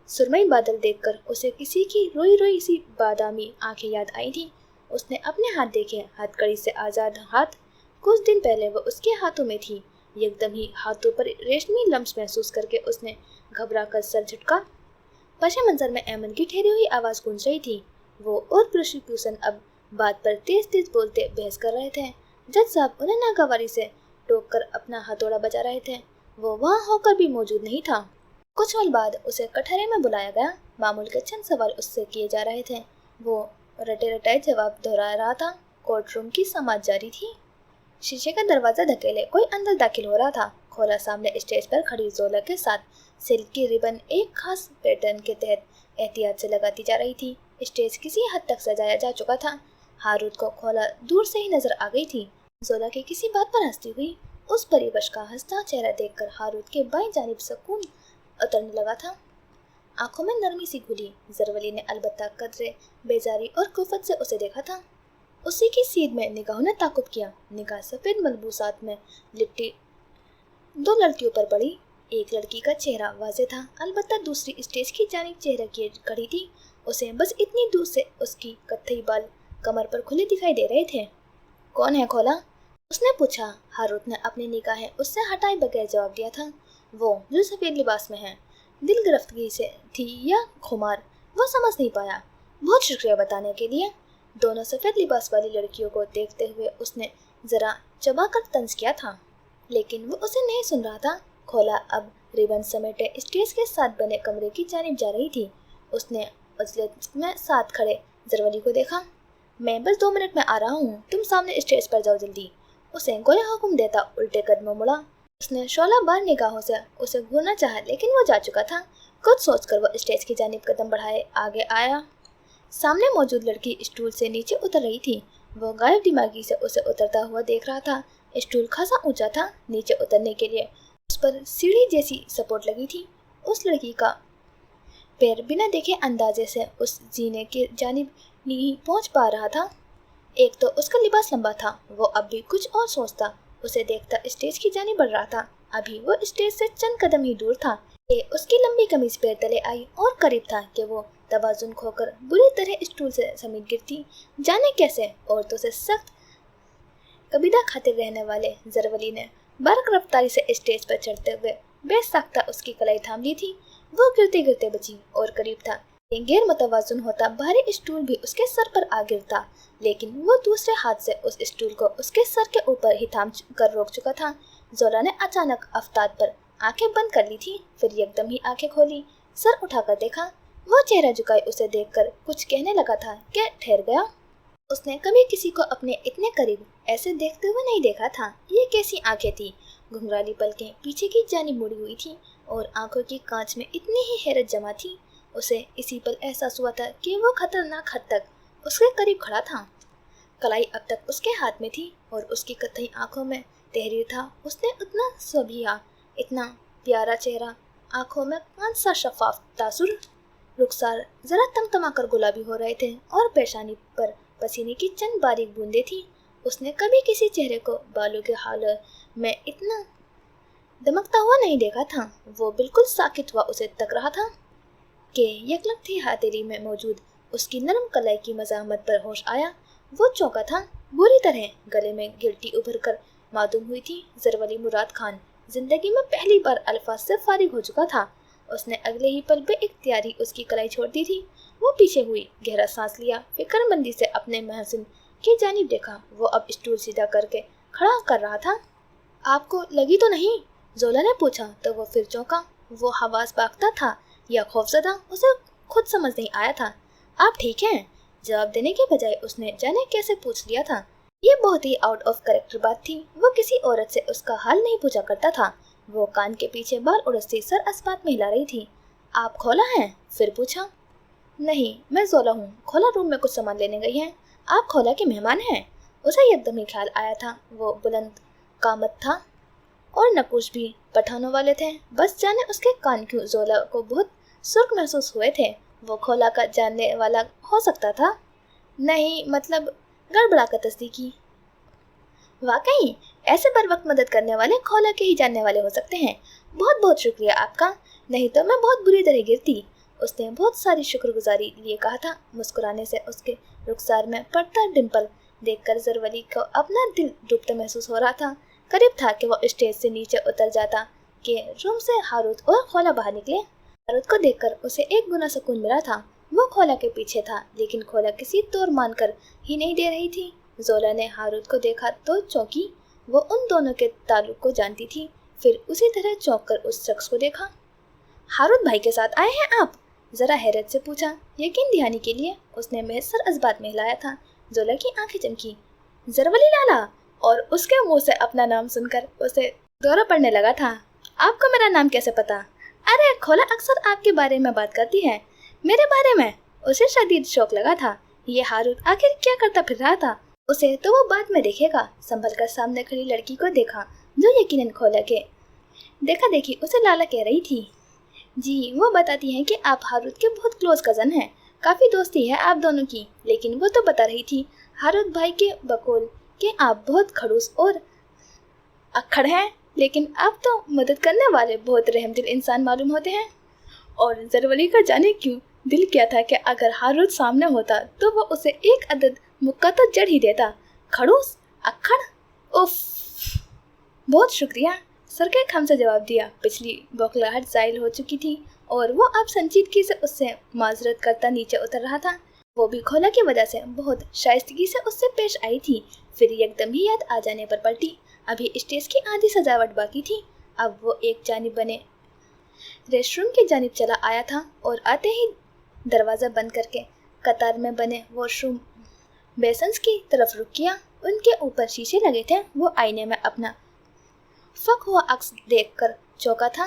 सुरमई बादल देखकर उसे किसी की रोई रोई सी बादामी आंखें याद आई थी। उसने अपने हाथ देखे, हथकड़ी से आज़ाद हाथ। कुछ दिन पहले वो उसके हाथों में थी। एकदम ही हाथों पर रेशमी लम्स महसूस करके उसने घबरा कर सर झटका। पशे मंजर में ऐमन की ठहरी हुई आवाज़ गूंज रही थी। वो और प्रोसिक्यूशन अब बात पर तेज तेज बोलते बहस कर रहे थे। जज साहब उन्हें नागवारी से टोक कर अपना हथौड़ा बजा रहे थे। वो वहाँ होकर भी मौजूद नहीं था। कुछ पल बाद उसे कटहरे में बुलाया गया। मामूल के चंद सवाल उससे किए जा रहे थे। वो रटे रटाए जवाब दोहरा रहा था। कोर्ट रूम की समाज जारी थी। शीशे का दरवाजा धकेले कोई अंदर दाखिल हो रहा था। खोला सामने स्टेज पर खड़ी जोला के साथ सिल्क की रिबन एक खास पैटर्न के तहत एहतियात से लगाती जा रही थी। स्टेज किसी हद तक सजाया जा चुका था। हारूत को खोला दूर से ही नजर आ गई थी। जोला की किसी बात पर हंसती हुई। उस परिवश का हंसता चेहरा देखकर हारूत के बाईं जानिब सुकून उतरने लगा था। आंखों में नरमी सी घुली। जरवली ने अलबत्ता कदरे बेजारी और कुफत से उसे देखा था। उसी की सीध में निगाहों ने ताकुब किया। निगाह सफेद मलबूसात में लिपटी दो लड़कियों पर पड़ी। एक लड़की का चेहरा वाज़ेह था, अलबत्ता दूसरी स्टेज की जानिब चेहरे की खड़ी थी। उसे बस इतनी दूर से उसकी कत्थई बाल कमर पर खुले दिखाई दे रहे थे। कौन है खोला? उसने पूछा। हारूत ने अपनी निगाहें उससे हटाए बगैर जवाब दिया था। वो जो सफेद लिबास में है। दिल गिरफ्तगी से थी या खुमार, वो समझ नहीं पाया। बहुत शुक्रिया बताने के लिए। दोनों सफेद लिबास वाली लड़कियों को देखते हुए उसने जरा चबा कर तंज किया था, लेकिन वो उसे नहीं सुन रहा था। खोला अब रिबन समेटे स्टेज के साथ बने कमरे की जानिब जा रही थी। उसने उजले में साथ खड़े जरवली को देखा। मैं बस 2 मिनट में आ रहा हूँ, तुम सामने स्टेज पर जाओ जल्दी। उसे गोया हुक्म देता उल्टे कदमों मुड़ा। उसने शोला बार निगाहों से उसे घूरना चाहा, लेकिन वो जा चुका था। कुछ सोचकर वो स्टेज की जानिब कदम बढ़ाए आगे आया। सामने मौजूद लड़की स्टूल से नीचे उतर रही थी। वो गायब दिमागी से उसे उतरता हुआ देख रहा था। स्टूल खासा ऊंचा था। नीचे उतरने के लिए उस पर सीढ़ी जैसी सपोर्ट लगी थी। उस लड़की का पैर बिना देखे अंदाजे से उस जीने के जानिब नहीं पहुंच पा रहा था। एक तो उसका लिबास लंबा था। वो अब भी कुछ और सोचता उसे देखता स्टेज की जानिब बढ़ रहा था। अभी वो स्टेज से चंद कदम ही दूर था कि उसकी लंबी कमीज पैर तले आई और करीब था कि वो तवाजुन खोकर बुरी तरह स्टूल से समेट गिरती। जाने कैसे औरतों से सख्त कबीदा खातिर रहने वाले जरवली ने बरक रफ्तारी से स्टेज पर चढ़ते हुए बेसाख्ता उसकी कलाई थाम ली थी। वो गिरते गिरते बची और करीब था गैर मुतवाज़िन होता भारी स्टूल भी उसके सर पर आ गिरता, लेकिन वो दूसरे हाथ से उस स्टूल को उसके सर के ऊपर ही थाम कर रोक चुका था। जोला ने अचानक आफताब पर आंखें बंद कर ली थी, फिर एकदम ही आंखें खोली, सर उठाकर देखा। वो चेहरा झुकाए उसे देखकर कुछ कहने लगा था कि ठहर गया। उसने कभी किसी को अपने इतने करीब ऐसे देखते हुए नहीं देखा था। ये कैसी आंखें थी, घुंघराली पलकें पीछे की जानिब मुड़ी हुई थी और आंखों की कांच में इतनी ही हैरत जमा थी। उसे इसी पल एहसास हुआ था कि वो खतरनाक हद तक उसके करीब खड़ा था। कलाई अब तक उसके हाथ में थी और उसकी कत्थई आंखों में तहरीर था। उसने उतना सबिया, इतना प्यारा चेहरा, आंखों में कांच सा शफाफ तासुर, रुखसार जरा तमतमाकर गुलाबी हो रहे थे और पेशानी पर पसीने की चंद बारीक बूंदें थी। उसने कभी किसी चेहरे को बालों के हाल में इतना दमकता हुआ नहीं देखा था। वो बिल्कुल साकित हुआ उसे तक रहा था कि यकलक थी हथेली में मौजूद उसकी नरम कलाई की मज़ाहमत पर होश आया। वो चौंका था, बुरी तरह गले में गिल्टी उभर कर मालूम हुई थी। ज़रवली मुराद खान जिंदगी में पहली बार अल्फाज से फारिग हो चुका था। उसने अगले ही पल बेइख्तियारी उसकी कलाई छोड़ दी थी। वो पीछे हुई, गहरा सांस लिया, फिक्रमंदी से अपने महसिन की जानिब देखा। वो अब स्टूल सीधा करके खड़ा कर रहा था। आपको लगी तो नहीं? जोला ने पूछा तो वो फिर चौंका। वो हवास बागता था या खौफजदा, उसे खुद समझ नहीं आया था। आप ठीक हैं? जवाब देने के बजाय उसने जाने कैसे पूछ लिया था। ये बहुत ही आउट ऑफ कैरेक्टर बात थी। वो किसी औरत से उसका हाल नहीं पूछा करता था। वो कान के पीछे बाल उड़सती सर अस्पात में हिला रही थी। आप खोला हैं? फिर पूछा। नहीं, मैं जोला हूँ। खोला रूम में कुछ सामान लेने गई है। आप खोला के मेहमान हैं? उसे एकदम ही ख्याल आया था। वो बुलंद कामत था और नकुश भी पठानों वाले थे। बस जाने उसके कान क्यों जोला को बहुत सुर्ख महसूस हुए थे। वो खोला का जानने वाला हो सकता था? नहीं, मतलब गड़बड़ा कर तस्दीक की। वाकई ऐसे बर वक्त मदद करने वाले खोला के ही जानने वाले हो सकते हैं। बहुत बहुत शुक्रिया आपका, नहीं तो मैं बहुत बुरी तरह गिरती। उसने बहुत सारी शुक्रगुजारी लिए कहा था। मुस्कुराने से उसके रुखसार में पड़ता डिम्पल देखकर ज़रवली को अपना दिल डूबता महसूस हो रहा था। करीब था कि वो स्टेज से नीचे उतर जाता कि रूम से हारूत और खोला बाहर निकले। हारूत को देखकर उसे एक गुना सुकून मिला था। वो खोला के पीछे था, लेकिन खोला किसी तौर मानकर ही नहीं दे रही थी। जोला ने हारूत को देखा तो चौंकी। वो उन दोनों के ताल्लुक को जानती थी। फिर उसी तरह चौंक कर उस शख्स को देखा। हारूत भाई के साथ आए हैं आप? जरा हैरत से पूछा, यकीन दिहानी के लिए। उसने महज सर इस्बात में हिलाया था। जोला की आंखें चमकी। ज़रवली लाला, और उसके मुंह से अपना नाम सुनकर उसे दौरा पड़ने लगा था। आपको मेरा नाम कैसे पता? अरे खोला अक्सर आपके बारे में बात करती है। मेरे बारे में? उसे शदीद शौक लगा था। ये हारूत आखिर क्या करता फिर रहा था? उसे तो वो बाद में देखेगा। संभल कर सामने खड़ी लड़की को देखा जो यकीनन खोला के देखा देखी उसे लाला कह रही थी। जी, वो बताती हैं कि आप हारूत के बहुत क्लोज कज़न हैं। काफ़ी दोस्ती है आप दोनों की। लेकिन वो तो बता रही थी हारूत भाई के बकौल कि आप बहुत खड़ूस और अक्खड़ हैं, लेकिन आप तो मदद करने वाले बहुत रहमदिल इंसान मालूम होते हैं। और ज़रवली का जाने क्यों दिल किया था कि अगर हारूत सामने होता तो वो उसे एक अदद मुक्का तो जड़ ही देता। खड़ूस, अक्खड़, उफ। बहुत शुक्रिया, सर के खम से जवाब दिया। पिछली बौखलाहट ज़ाइल हो चुकी थी और वो अब संजीदगी से उससे माजरत करता नीचे उतर रहा था। वो भी खोला की वजह से बहुत शाइस्तगी से उससे पेश आई थी। फिर एकदम ही याद आ जाने पर पलटी। अभी स्टेज की आधी सजावट बाकी थी। अब वो एक जानिब बने रेस्टरूम की जानिब चला आया था और आते ही दरवाज़ा बंद करके कतार में बने वॉशरूम बेसन्स की तरफ रुक किया। उनके ऊपर शीशे लगे थे। वो आईने में अपना फक हुआ अक्स देखकर चौंका था।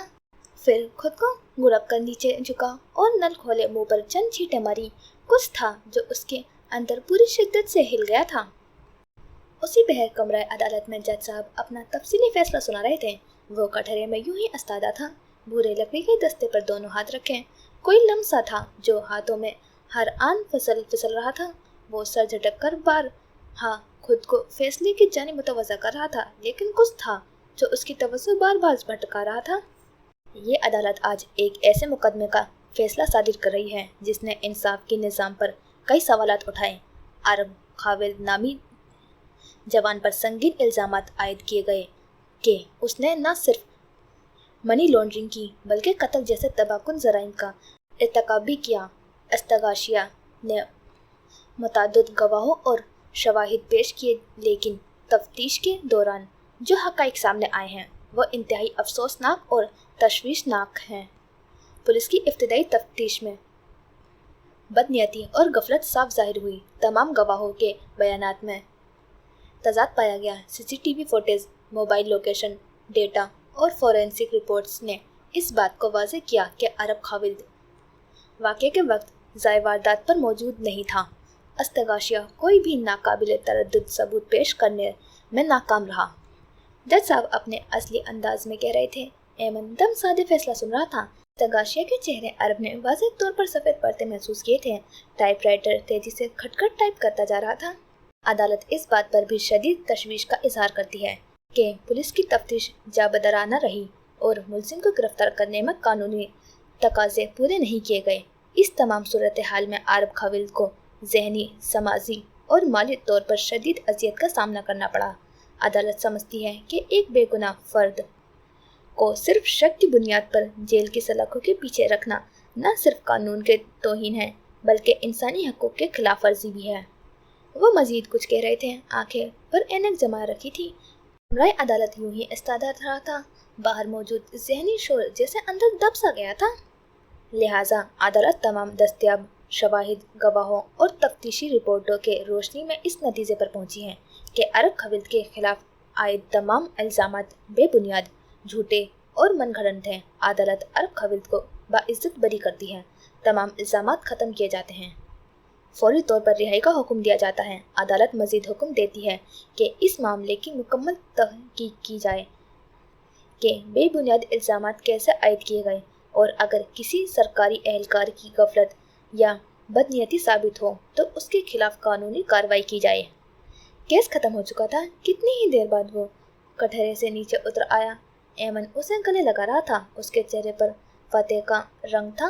फिर खुद को गुड़क कर नीचे झुका और नल खोले मुंह पर चंद छींटे मारी। कुछ था जो उसके अंदर पूरी शिद्दत से हिल गया था। उसी बहर कमरा अदालत में जज साहब अपना तफसीली फैसला सुना रहे थे। वो कटहरे में यूं ही अस्तादा था, भूरे लकड़ी के दस्ते पर दोनों हाथ रखे। कोई लम्सा था जो हाथों में हर आन फिसल रहा था। वो सर झटक कर बार खुद को फैसले की जानिब मुतवज्जा कर रहा था, लेकिन कुछ था जो उसकी तवज्जो बार बार भटका रहा था। ये अदालत आज एक ऐसे मुकदमे का फैसला सादिर कर रही है जिसने इंसाफ के निज़ाम पर कई सवालात उठाए। अरब खाविल नामी जवान पर संगीन इल्ज़ामात आयद किए गए कि उसने न सिर्फ मनी लॉन्ड्रिंग की बल्कि कत्ल जैसे तबाहकुन ज़राइम का इर्तिकाब भी किया। अस्तगाशिया ने मुतअद्दिद गवाहों और शवाहिद पेश किए, लेकिन तफ्तीश के दौरान जो हक़ाइक़ सामने आए हैं वह इंतहाई अफसोसनाक और तशवीशनाक हैं। पुलिस की इब्तिदाई तफ्तीश में बदनीयती और गफलत साफ ज़ाहिर हुई। तमाम गवाहों के बयानात में तज़ाद पाया गया। CCTV footage, mobile location data और फोरेंसिक रिपोर्ट्स ने इस बात को वाज़ेह किया कि अरब खाविद वाक़े के वक्त ज़ाय वारदात पर मौजूद नहीं था। अस्तगाशिया कोई भी नाकाबिल तरद्दुद सबूत पेश करने में नाकाम रहा। जज साहब अपने असली अंदाज में कह रहे थे। एमन दम सादे फैसला सुन रहा था। अस्तगाशिया के चेहरे अरब ने वाज़ेह तौर पर सफ़ेद पर्दे महसूस किए थे। टाइपराइटर तेजी से खटखट टाइप करता जा रहा था। अदालत इस बात पर भी शदीद तशवीश का इजहार करती है कि पुलिस की तफ्तीश जाबदराना रही और मुलजिम को गिरफ्तार करने में कानूनी तकाज़े पूरे नहीं किए गए। इस तमाम सूरत हाल में अरब खाविद को ज़हनी, समाजी और माली तौर पर शदीद अज़ियत का सामना करना पड़ा। अदालत समझती है कि एक बेगुनाह फ़र्द को सिर्फ शक की बुनियाद पर जेल की सलाखों के पीछे रखना न सिर्फ कानून के तौहीन है बल्कि इंसानी हकूक़ के खिलाफ वर्जी भी है। वो मज़ीद कुछ कह रहे थे। आंखें पर ऐनक जमा रखी थी। राय अदालत यूं ही इस्तादा रहा था। बाहर मौजूद ज़हनी शोर जैसे अंदर दब सा गया था। लिहाजा अदालत तमाम दस्तयाब शवाहिद, गवाहों और तफ्तीशी रिपोर्टों के रोशनी में इस नतीजे पर पहुंची है कि अरब खाविद के खिलाफ आयद तमाम इल्ज़ामात बेबुनियाद, झूठे और मनगढ़ंत हैं। अदालत अरब खाविद को बाइज़्ज़त बरी करती है। तमाम इल्ज़ामात ख़त्म किए जाते हैं। फौरी तौर पर रिहाई का हुक्म दिया जाता है। अदालत मज़ीद हुक्म देती है कि इस मामले की मुकम्मल तहक़ीक़ की जाए कि बेबुनियाद इल्ज़ामात कैसे आयद किए गए और अगर किसी सरकारी एहलकार की गफलत या बदनीयती साबित हो तो उसके खिलाफ कानूनी कार्रवाई की जाए। केस ख़त्म हो चुका था। कितनी ही देर बाद वो कटहरे से नीचे उतर आया। एमन उसे गले लगा रहा था। उसके चेहरे पर फतेह का रंग था।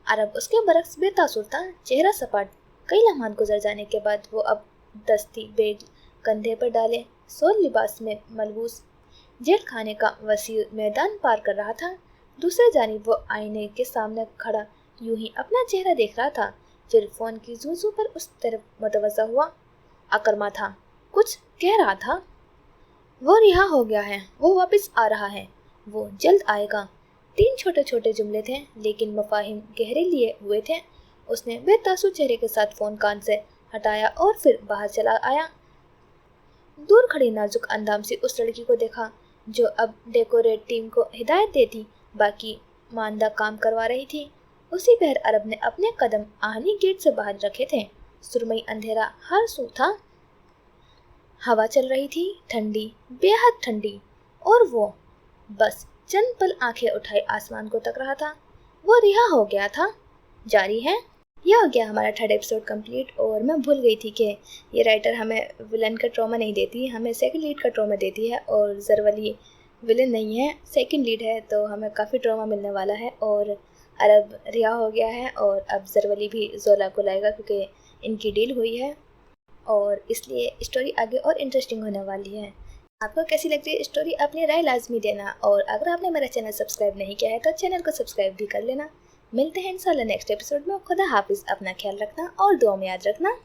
अरब उसके बरक्स बेतासुर था, चेहरा सपाट। कई लम्हात गुजर जाने के बाद वो अब दस्ती बैग कंधे पर डाले सोल लिबास में मलबूस जेल खाने का वसी मैदान पार कर रहा था। दूसरे जानिब वो आईने के सामने खड़ा यूं ही अपना चेहरा देख रहा था। फिर फ़ोन की जूजू पर उस तरफ मुतवज्जा हुआ। अकरमा था, कुछ कह रहा था। वो रिहा हो गया है, वो वापस आ रहा है, वो जल्द आएगा। 3 छोटे छोटे जुमले थे लेकिन मफाहिम गहरे लिए हुए थे। उसने बेतासुर चेहरे के साथ फ़ोन कान से हटाया और फिर बाहर चला आया। दूर खड़ी नाजुक अंदाम से उस लड़की को देखा जो अब डेकोरेट टीम को हिदायत देती, बाकी मानदा काम करवा रही थी। उसी पहर अरब ने अपने कदम आहनी गेट से बाहर रखे थे। सुरमई अंधेरा हर सू था। हवा चल रही थी, ठंडी, बेहद ठंडी, और वो बस चंद पल आंखें उठाए आसमान को तक रहा था। वो रिहा हो गया था। जारी है। यह हो गया हमारा 3rd एपिसोड कंप्लीट। और मैं भूल गई थी कि ये राइटर हमें विलन का ट्रॉमा नहीं देती, हमें सेकंड लीड का ट्रॉमा देती है। और ज़रवली विलन नहीं है, सेकंड लीड है, तो हमें काफ़ी ट्रॉमा मिलने वाला है। और अरब रिहा हो गया है और अब ज़रवली भी जोला को लाएगा क्योंकि इनकी डील हुई है और इसलिए स्टोरी आगे और इंटरेस्टिंग होने वाली है। आपको कैसी लगती है स्टोरी? अपनी राय लाजमी देना। और अगर आपने मेरा चैनल सब्सक्राइब नहीं किया है तो चैनल को सब्सक्राइब भी कर लेना। मिलते हैं इंशाल्लाह नेक्स्ट एपिसोड में। खुदा हाफिज़। अपना ख्याल रखना और दुआ में याद रखना।